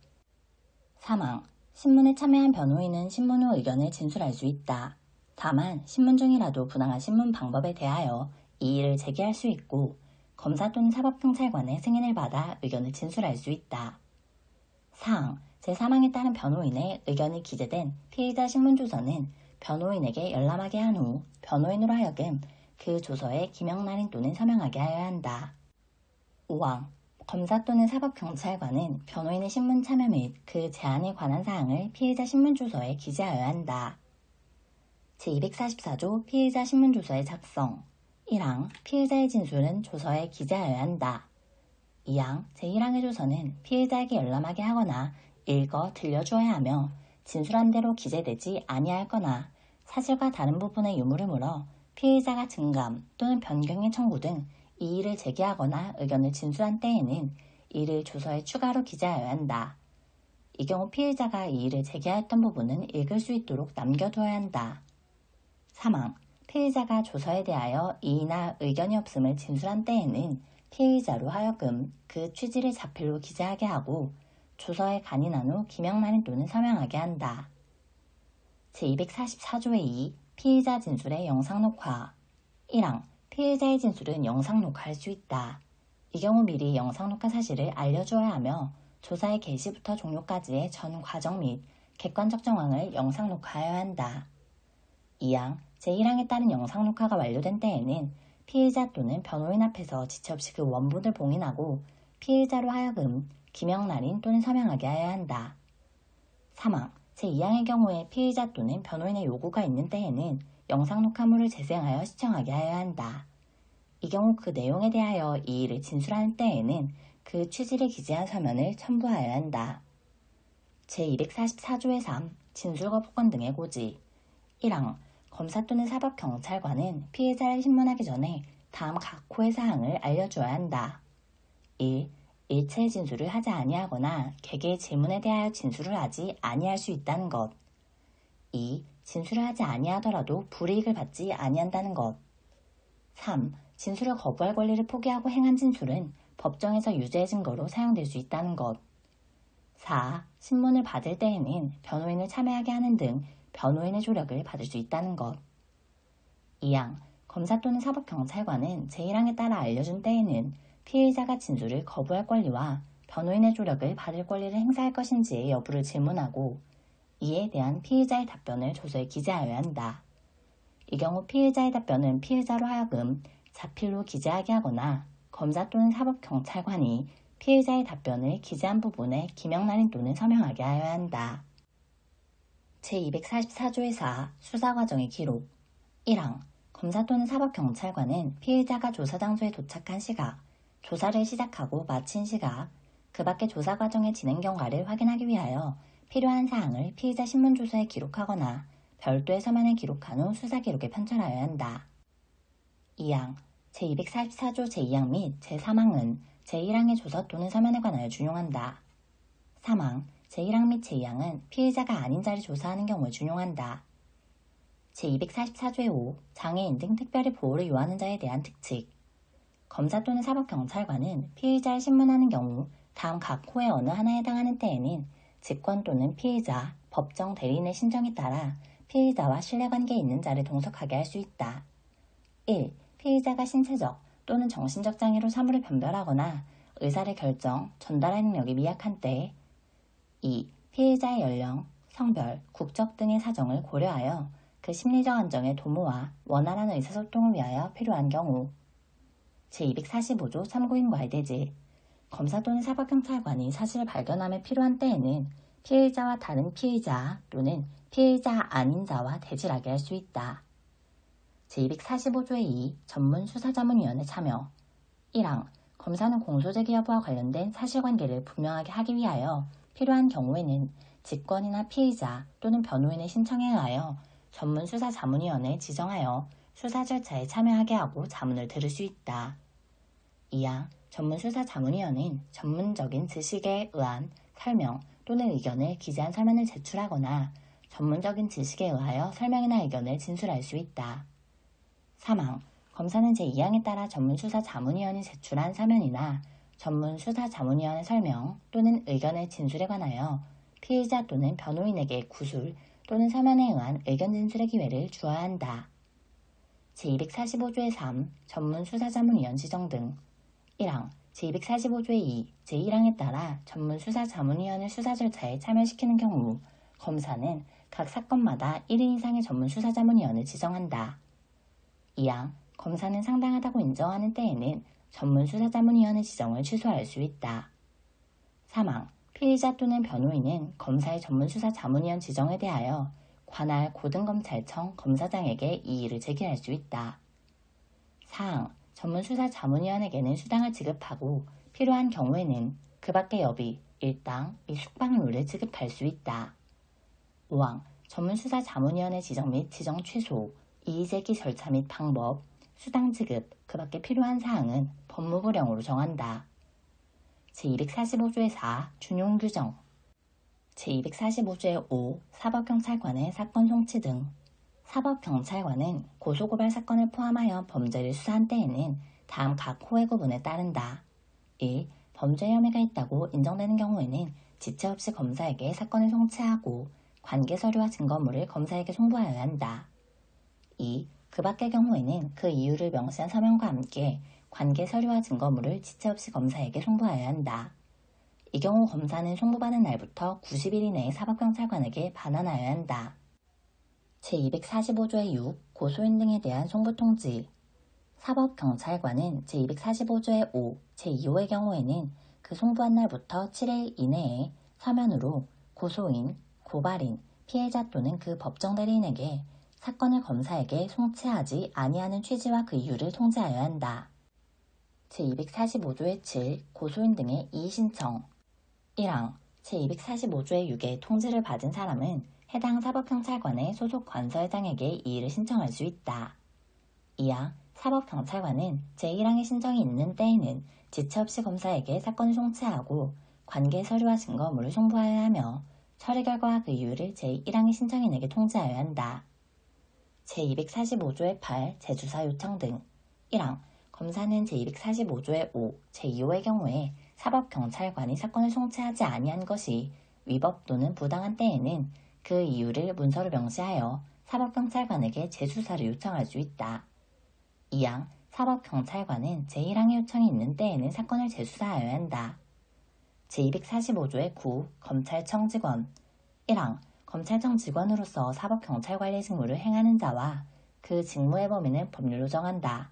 3항. 신문에 참여한 변호인은 신문 후 의견을 진술할 수 있다. 다만 신문 중이라도 부당한 신문 방법에 대하여 이의를 제기할 수 있고 검사 또는 사법경찰관의 승인을 받아 의견을 진술할 수 있다. 4항. 제3항에 따른 변호인의 의견이 기재된 피의자 신문조서는 변호인에게 열람하게 한 후 변호인으로 하여금 그 조서에 기명날인 또는 서명하게 하여야 한다. 5항. 검사 또는 사법경찰관은 변호인의 신문 참여 및 그 제안에 관한 사항을 피의자 신문조서에 기재하여야 한다. 제244조 피의자 신문조서의 작성. 1항. 피의자의 진술은 조서에 기재하여야 한다. 2항. 제1항의 조서는 피의자에게 열람하게 하거나 읽어 들려주어야 하며 진술한 대로 기재되지 아니할 거나 사실과 다른 부분의 유무를 물어 피의자가 증감 또는 변경의 청구 등 이의를 제기하거나 의견을 진술한 때에는 이를 조서에 추가로 기재하여야 한다. 이 경우 피의자가 이의를 제기하였던 부분은 읽을 수 있도록 남겨두어야 한다. 3항. 피의자가 조서에 대하여 이의나 의견이 없음을 진술한 때에는 피의자로 하여금 그 취지를 자필로 기재하게 하고 조서에 간인한 후 기명날인 또는 서명하게 한다. 제244조의 2. 피의자 진술의 영상녹화. 1항. 피의자의 진술은 영상 녹화할 수 있다. 이 경우 미리 영상 녹화 사실을 알려주어야 하며 조사의 개시부터 종료까지의 전 과정 및 객관적 정황을 영상 녹화하여야 한다. 2항. 제1항에 따른 영상 녹화가 완료된 때에는 피의자 또는 변호인 앞에서 지체 없이 그 원본을 봉인하고 피의자로 하여금 기명날인 또는 서명하게 하여야 한다. 3항. 제2항의 경우에 피의자 또는 변호인의 요구가 있는 때에는 영상 녹화물을 재생하여 시청하게 하여야 한다. 이 경우 그 내용에 대하여 이의를 진술하는 때에는 그 취지를 기재한 서면을 첨부하여야 한다. 제244조의 3. 진술 거부권 등의 고지. 1항. 검사 또는 사법경찰관은 피해자를 신문하기 전에 다음 각 호의 사항을 알려주어야 한다. 1. 일체의 진술을 하지 아니하거나 개개의 질문에 대하여 진술을 하지 아니할 수 있다는 것. 2. 진술을 하지 아니하더라도 불이익을 받지 아니한다는 것. 3. 진술을 거부할 권리를 포기하고 행한 진술은 법정에서 유죄의 증거로 사용될 수 있다는 것. 4. 신문을 받을 때에는 변호인을 참여하게 하는 등 변호인의 조력을 받을 수 있다는 것. 2항. 검사 또는 사법경찰관은 제1항에 따라 알려준 때에는 피의자가 진술을 거부할 권리와 변호인의 조력을 받을 권리를 행사할 것인지의 여부를 질문하고 이에 대한 피의자의 답변을 조서에 기재하여야 한다. 이 경우 피의자의 답변은 피의자로 하여금 자필로 기재하게 하거나 검사 또는 사법경찰관이 피의자의 답변을 기재한 부분에 기명날인 또는 서명하게 하여야 한다. 제244조의 4. 수사과정의 기록. 1항. 검사 또는 사법경찰관은 피의자가 조사 장소에 도착한 시각, 조사를 시작하고 마친 시각, 그 밖의 조사 과정의 진행 경과를 확인하기 위하여 필요한 사항을 피의자 신문조서에 기록하거나 별도의 서면에 기록한 후 수사 기록에 편찬하여야 한다. 2항 제244조 제2항 및 제3항은 제1항의 조서 또는 서면에 관하여 준용한다. 3항 제1항 및 제2항은 피의자가 아닌 자를 조사하는 경우에 준용한다. 제244조의 5. 장애인 등 특별히 보호를 요하는 자에 대한 특칙. 검사 또는 사법경찰관은 피의자를 신문하는 경우 다음 각 호의 어느 하나에 해당하는 때에는 직권 또는 피의자, 법정 대리인의 신청에 따라 피의자와 신뢰관계에 있는 자를 동석하게 할 수 있다. 1. 피의자가 신체적 또는 정신적 장애로 사물을 변별하거나 의사를 결정, 전달할 능력이 미약한 때. 2. 피의자의 연령, 성별, 국적 등의 사정을 고려하여 그 심리적 안정의 도모와 원활한 의사소통을 위하여 필요한 경우. 제245조 참고인과의 대질. 검사 또는 사법경찰관이 사실을 발견함에 필요한 때에는 피의자와 다른 피의자 또는 피의자 아닌 자와 대질하게 할 수 있다. 제245조의 2. 전문수사자문위원회 참여. 1항 검사는 공소제기 여부와 관련된 사실관계를 분명하게 하기 위하여 필요한 경우에는 직권이나 피의자 또는 변호인의 신청에 의하여 전문수사자문위원회에 지정하여 수사 절차에 참여하게 하고 자문을 들을 수 있다. 2항 전문수사자문위원회는 전문적인 지식에 의한 설명 또는 의견을 기재한 서면을 제출하거나 전문적인 지식에 의하여 설명이나 의견을 진술할 수 있다. 3항 검사는 제2항에 따라 전문수사자문위원이 제출한 서면이나 전문수사자문위원의 설명 또는 의견의 진술에 관하여 피의자 또는 변호인에게 구술 또는 서면에 의한 의견 진술의 기회를 주어야 한다. 제245조의 3. 전문수사자문위원 지정 등. 1항 제245조의 2. 제1항에 따라 전문수사자문위원을 수사 절차에 참여시키는 경우 검사는 각 사건마다 1인 이상의 전문수사자문위원을 지정한다. 2항 검사는 상당하다고 인정하는 때에는 전문수사자문위원의 지정을 취소할 수 있다. 3항 피의자 또는 변호인은 검사의 전문수사자문위원 지정에 대하여 관할 고등검찰청 검사장에게 이의를 제기할 수 있다. 4항 전문수사자문위원에게는 수당을 지급하고 필요한 경우에는 그 밖의 여비, 일당 및 숙박료를 지급할 수 있다. 5항 전문수사자문위원의 지정 및 지정 취소, 이의제기 절차 및 방법, 수당 지급, 그 밖에 필요한 사항은 법무부령으로 정한다. 제245조의 4. 준용 규정. 제245조의 5. 사법경찰관의 사건 송치 등. 사법경찰관은 고소고발 사건을 포함하여 범죄를 수사한 때에는 다음 각 호의 구분에 따른다. 1. 범죄 혐의가 있다고 인정되는 경우에는 지체 없이 검사에게 사건을 송치하고 관계 서류와 증거물을 검사에게 송부하여야 한다. 2. 그 밖의 경우에는 그 이유를 명시한 서면과 함께 관계 서류와 증거물을 지체 없이 검사에게 송부하여야 한다. 이 경우 검사는 송부받은 날부터 90일 이내에 사법경찰관에게 반환하여야 한다. 제245조의 6. 고소인 등에 대한 송부 통지. 사법경찰관은 제245조의 5, 제2호의 경우에는 그 송부한 날부터 7일 이내에 서면으로 고소인, 고발인, 피해자 또는 그 법정 대리인에게 사건을 검사에게 송치하지 아니하는 취지와 그 이유를 통지하여야 한다. 제245조의 7. 고소인 등의 이의신청. 1항 제245조의 6의 통지를 받은 사람은 해당 사법경찰관의 소속 관서회장에게 이의를 신청할 수 있다. 2항 사법경찰관은 제1항의 신청이 있는 때에는 지체 없이 검사에게 사건을 송치하고 관계 서류와 증거물을 송부하여야 하며 처리 결과와 그 이유를 제1항의 신청인에게 통지하여야 한다. 제245조의 8. 재조사 요청 등. 1항 검사는 제245조의 5, 제2호의 경우에 사법경찰관이 사건을 송치하지 아니한 것이 위법 또는 부당한 때에는 그 이유를 문서로 명시하여 사법경찰관에게 재수사를 요청할 수 있다. 2항 사법경찰관은 제1항의 요청이 있는 때에는 사건을 재수사하여야 한다. 제245조의 9. 검찰청 직원. 1항 검찰청 직원으로서 사법경찰관리 직무를 행하는 자와 그 직무의 범위는 법률로 정한다.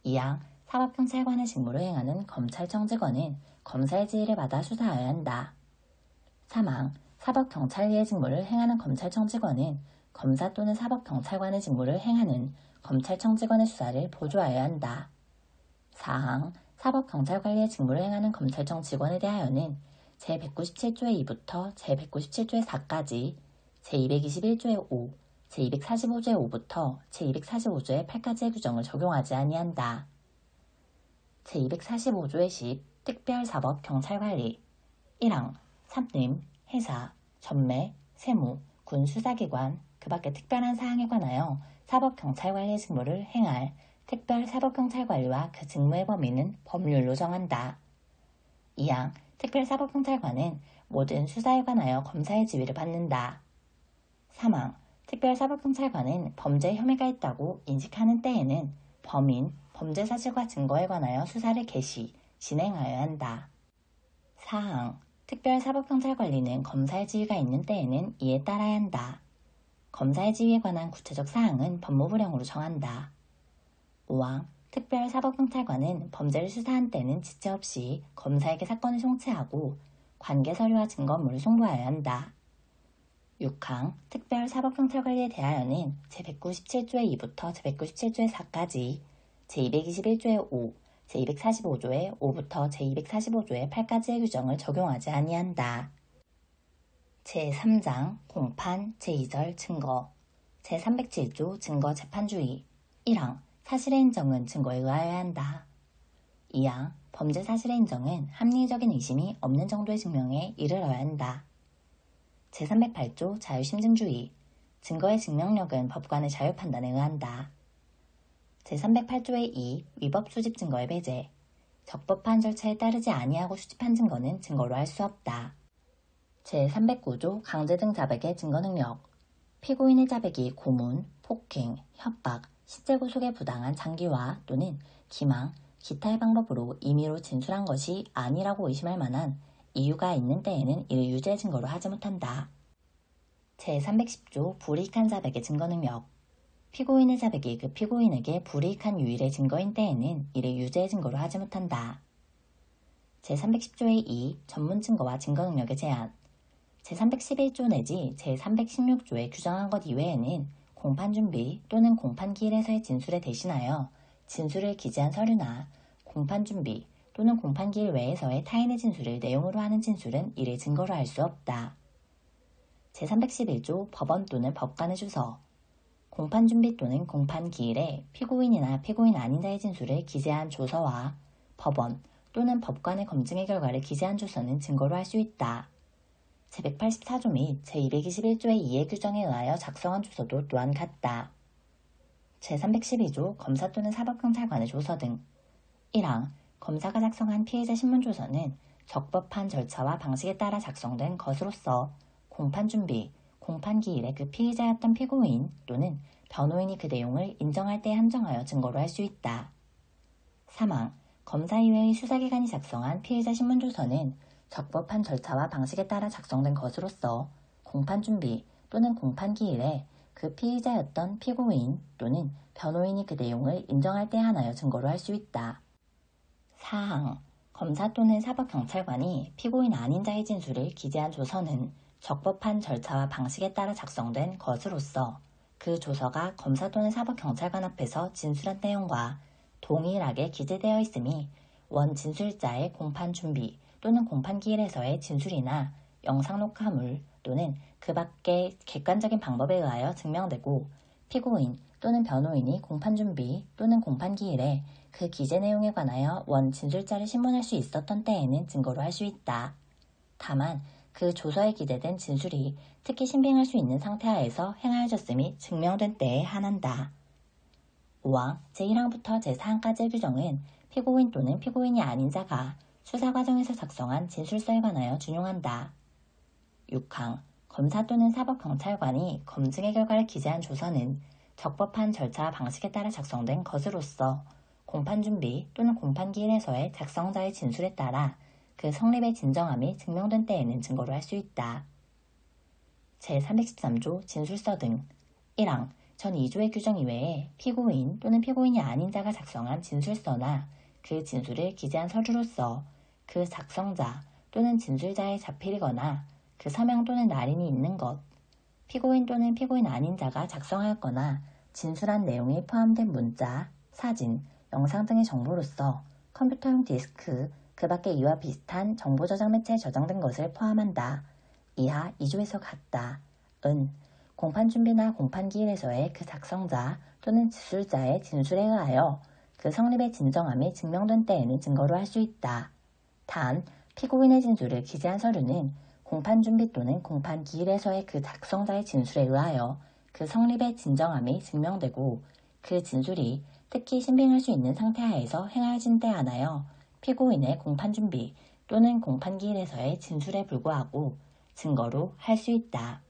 2항 사법경찰관의 직무를 행하는 검찰청 직원은 검사의 지휘를 받아 수사하여야 한다. 3항 사법경찰리의 직무를 행하는 검찰청 직원은 검사 또는 사법경찰관의 직무를 행하는 검찰청 직원의 수사를 보조하여야 한다. 4항 사법경찰관리의 직무를 행하는 검찰청 직원에 대하여는 제197조의 2부터 제197조의 4까지, 제221조의 5, 제245조의 5부터 제245조의 8까지의 규정을 적용하지 아니한다. 제245조의 10 특별사법경찰관리 1항 산림, 회사, 전매, 세무, 군 수사기관, 그 밖의 특별한 사항에 관하여 사법경찰관리의 직무를 행할 특별사법경찰관리와 그 직무의 범위는 법률로 정한다. 2항 특별사법경찰관은 모든 수사에 관하여 검사의 지휘를 받는다. 3항 특별사법경찰관은 범죄 혐의가 있다고 인식하는 때에는 범인, 범죄 사실과 증거에 관하여 수사를 개시, 진행하여야 한다. 4항 특별사법경찰관리는 검사의 지휘가 있는 때에는 이에 따라야 한다. 검사의 지휘에 관한 구체적 사항은 법무부령으로 정한다. 5항 특별사법경찰관은 범죄를 수사한 때는 지체 없이 검사에게 사건을 송치하고 관계 서류와 증거물을 송부하여야 한다. 6항 특별사법경찰관리에 대하여는 제197조의 2부터 제197조의 4까지, 제221조의 5, 제245조의 5부터 제245조의 8까지의 규정을 적용하지 아니한다. 제3장 공판 제2절 증거 제307조 증거재판주의 1항 사실의 인정은 증거에 의하여야 한다. 2항 범죄 사실의 인정은 합리적인 의심이 없는 정도의 증명에 이르러야 한다. 제308조 자유심증주의 증거의 증명력은 법관의 자유판단에 의한다. 제308조의 2 위법 수집 증거의 배제 적법한 절차에 따르지 아니하고 수집한 증거는 증거로 할 수 없다. 제309조 강제 등 자백의 증거 능력 피고인의 자백이 고문, 폭행, 협박, 실제구속에 부당한 장기화 또는 기망, 기타의 방법으로 임의로 진술한 것이 아니라고 의심할 만한 이유가 있는 때에는 이를 유죄 증거로 하지 못한다. 제310조 불이익한 자백의 증거 능력 피고인의 자백이 그 피고인에게 불이익한 유일의 증거인 때에는 이를 유죄 증거로 하지 못한다. 제310조의 2 전문 증거와 증거 능력의 제한 제311조 내지 제316조에 규정한 것 이외에는 공판준비 또는 공판기일에서의 진술에 대신하여 진술을 기재한 서류나 공판준비 또는 공판기일 외에서의 타인의 진술을 내용으로 하는 진술은 이를 증거로 할 수 없다. 제311조 법원 또는 법관의 주서 공판준비 또는 공판기일에 피고인이나 피고인 아닌 자의 진술을 기재한 조서와 법원 또는 법관의 검증의 결과를 기재한 조서는 증거로 할 수 있다. 제184조 및 제221조의 2의 규정에 의하여 작성한 조서도 또한 같다. 제312조 검사 또는 사법경찰관의 조서 등 1항 검사가 작성한 피해자 신문조서는 적법한 절차와 방식에 따라 작성된 것으로서 공판준비, 공판기일에 그 피해자였던 피고인 또는 변호인이 그 내용을 인정할 때에 한정하여 증거로 할 수 있다. 3항 검사 이외의 수사기관이 작성한 피해자 신문조서는 적법한 절차와 방식에 따라 작성된 것으로서 공판준비 또는 공판기일에 그 피의자였던 피고인 또는 변호인이 그 내용을 인정할 때 하나여 증거로 할 수 있다. 4항 검사 또는 사법경찰관이 피고인 아닌 자의 진술을 기재한 조서는 적법한 절차와 방식에 따라 작성된 것으로서 그 조서가 검사 또는 사법경찰관 앞에서 진술한 내용과 동일하게 기재되어 있음이 원 진술자의 공판준비 또는 공판기일에서의 진술이나 영상녹화물 또는 그 밖의 객관적인 방법에 의하여 증명되고 피고인 또는 변호인이 공판준비 또는 공판기일에 그 기재 내용에 관하여 원 진술자를 신문할 수 있었던 때에는 증거로 할 수 있다. 다만 그 조서에 기재된 진술이 특히 신빙할 수 있는 상태 하에서 행하여졌음이 증명된 때에 한한다. 5항 제1항부터 제4항까지의 규정은 피고인 또는 피고인이 아닌 자가 수사 과정에서 작성한 진술서에 관하여 준용한다. 6항 검사 또는 사법경찰관이 검증의 결과를 기재한 조서는 적법한 절차와 방식에 따라 작성된 것으로서 공판준비 또는 공판기일에서의 작성자의 진술에 따라 그 성립의 진정함이 증명된 때에는 증거로 할 수 있다. 제313조 진술서 등 1항 전 2조의 규정 이외에 피고인 또는 피고인이 아닌 자가 작성한 진술서나 그 진술을 기재한 서류로서 그 작성자 또는 진술자의 자필이거나 그 서명 또는 날인이 있는 것, 피고인 또는 피고인 아닌 자가 작성하였거나 진술한 내용이 포함된 문자, 사진, 영상 등의 정보로서 컴퓨터용 디스크, 그 밖에 이와 비슷한 정보 저장 매체에 저장된 것을 포함한다. 이하 2조에서 같다. 은 공판준비나 공판기일에서의 그 작성자 또는 지술자의 진술에 의하여 그 성립의 진정함이 증명된 때에는 증거로 할 수 있다. 단, 피고인의 진술을 기재한 서류는 공판준비 또는 공판기일에서의 그 작성자의 진술에 의하여 그 성립의 진정함이 증명되고 그 진술이 특히 신빙할 수 있는 상태하에서 행하여진 때 하나여 피고인의 공판준비 또는 공판기일에서의 진술에 불과하고 증거로 할 수 있다.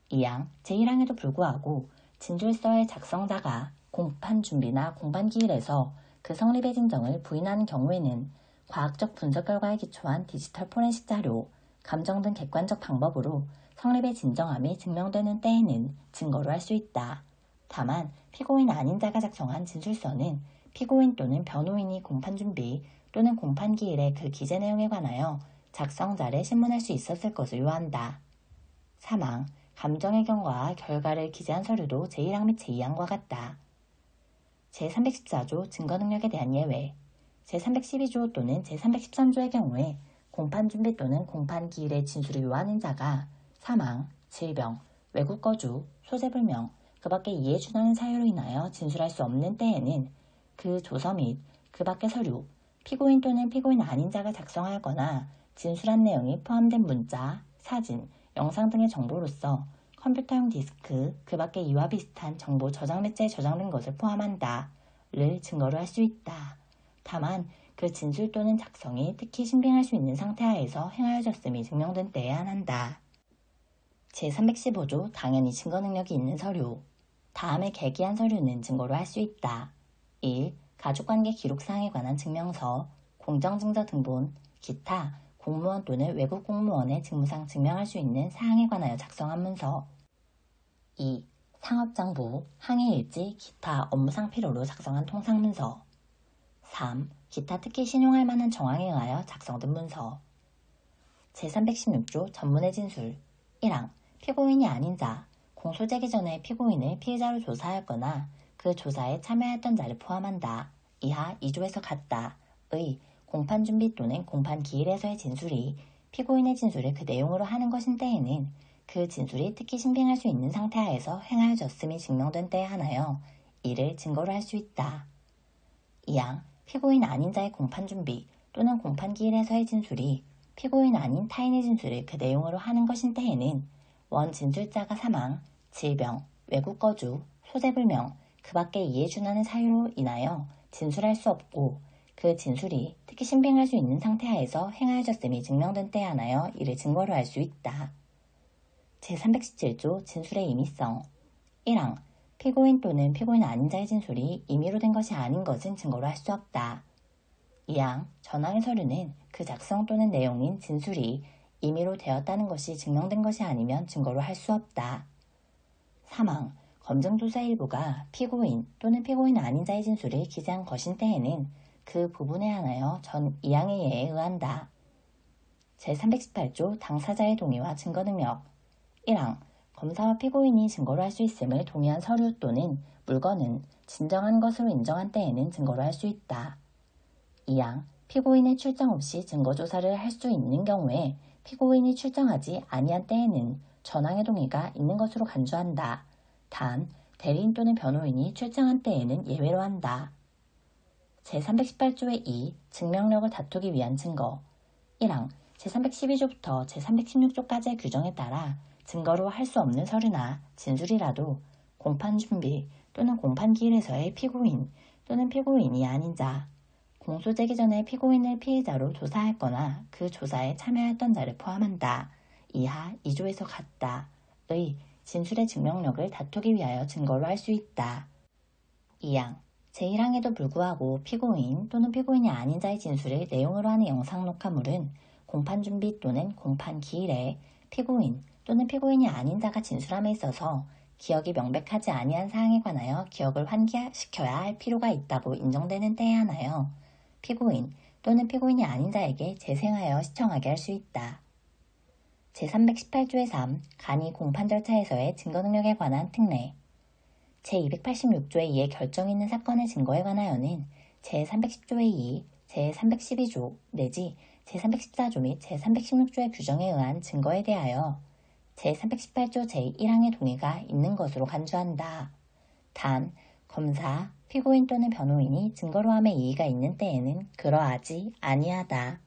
이양 제1항에도 불구하고 진술서의 작성자가 공판준비나 공판기일에서 그 성립의 진정을 부인하는 경우에는 과학적 분석 결과에 기초한 디지털 포렌식 자료, 감정 등 객관적 방법으로 성립의 진정함이 증명되는 때에는 증거로 할 수 있다. 다만 피고인 아닌 자가 작성한 진술서는 피고인 또는 변호인이 공판준비 또는 공판기일의 그 기재 내용에 관하여 작성자를 신문할 수 있었을 것을 요한다. 사망, 감정의 경과와 결과를 기재한 서류도 제1항 및 제2항과 같다. 제314조 증거능력에 대한 예외, 제312조 또는 제313조의 경우에 공판준비 또는 공판기일의 진술을 요하는 자가 사망, 질병, 외국 거주, 소재불명, 그 밖에 이에 준하는 사유로 인하여 진술할 수 없는 때에는 그 조서 및 그 밖의 서류, 피고인 또는 피고인 아닌 자가 작성하거나 진술한 내용이 포함된 문자, 사진, 영상 등의 정보로서 컴퓨터용 디스크, 그 밖의 이와 비슷한 정보 저장 매체에 저장된 것을 포함한다.를 증거로 할 수 있다. 다만 그 진술 또는 작성이 특히 신빙할 수 있는 상태하에서 행하여졌음이 증명된 때에 한한다. 제315조 당연히 증거능력이 있는 서류. 다음에 계기한 서류는 증거로 할 수 있다. 1. 가족관계 기록사항에 관한 증명서, 공정증서 등본, 기타, 공무원 또는 외국 공무원의 직무상 증명할 수 있는 사항에 관하여 작성한 문서. 2. 상업장부, 항해일지, 기타 업무상 필요로 작성한 통상문서. 3. 기타 특히 신용할 만한 정황에 의하여 작성된 문서. 제316조 전문의 진술. 1항 피고인이 아닌 자, 공소제기 전에 피고인을 피의자로 조사하였거나 그 조사에 참여했던 자를 포함한다. 이하 2조에서 같다의 공판준비 또는 공판기일에서의 진술이 피고인의 진술을 그 내용으로 하는 것인 때에는 그 진술이 특히 신빙할 수 있는 상태하에서 행하여졌음이 증명된 때에 한하여 이를 증거로 할 수 있다. 2항 피고인 아닌 자의 공판준비 또는 공판기일에서의 진술이 피고인 아닌 타인의 진술을 그 내용으로 하는 것인 때에는 원 진술자가 사망, 질병, 외국 거주, 소재불명, 그 밖에 이에 준하는 사유로 인하여 진술할 수 없고 그 진술이 특히 신빙할 수 있는 상태하에서 행하여졌음이 증명된 때에 한하여 이를 증거로 할 수 있다. 제317조 진술의 임의성. 1항 피고인 또는 피고인 아닌 자의 진술이 임의로 된 것이 아닌 것은 증거로 할 수 없다. 2항 전항의 서류는 그 작성 또는 내용인 진술이 임의로 되었다는 것이 증명된 것이 아니면 증거로 할 수 없다. 3항 검증조사 일부가 피고인 또는 피고인 아닌 자의 진술을 기재한 것인 때에는 그 부분에 한하여 전 2항의 예에 의한다. 제318조 당사자의 동의와 증거능력. 1항 검사와 피고인이 증거로 할 수 있음을 동의한 서류 또는 물건은 진정한 것으로 인정한 때에는 증거로 할 수 있다. 2항 피고인의 출정 없이 증거조사를 할 수 있는 경우에 피고인이 출정하지 아니한 때에는 전항의 동의가 있는 것으로 간주한다. 단, 대리인 또는 변호인이 출정한 때에는 예외로 한다. 제318조의 2. 증명력을 다투기 위한 증거. 1항 제312조부터 제316조까지의 규정에 따라 증거로 할 수 없는 서류나 진술이라도 공판준비 또는 공판기일에서의 피고인 또는 피고인이 아닌 자, 공소제기 전에 피고인을 피의자로 조사했거나 그 조사에 참여했던 자를 포함한다. 이하 2조에서 같다의 진술의 증명력을 다투기 위하여 증거로 할 수 있다. 2항 제1항에도 불구하고 피고인 또는 피고인이 아닌 자의 진술을 내용으로 하는 영상 녹화물은 공판준비 또는 공판기일에 피고인 또는 피고인이 아닌 자가 진술함에 있어서 기억이 명백하지 아니한 사항에 관하여 기억을 환기시켜야 할 필요가 있다고 인정되는 때에 한하여 피고인 또는 피고인이 아닌 자에게 재생하여 시청하게 할 수 있다. 제318조의 3. 간이 공판 절차에서의 증거능력에 관한 특례. 제286조의 2의 결정이 있는 사건의 증거에 관하여는 제310조의 2, 제312조 내지 제314조 및 제316조의 규정에 의한 증거에 대하여 제318조 제1항의 동의가 있는 것으로 간주한다. 단, 검사, 피고인 또는 변호인이 증거로함에 이의가 있는 때에는 그러하지 아니하다.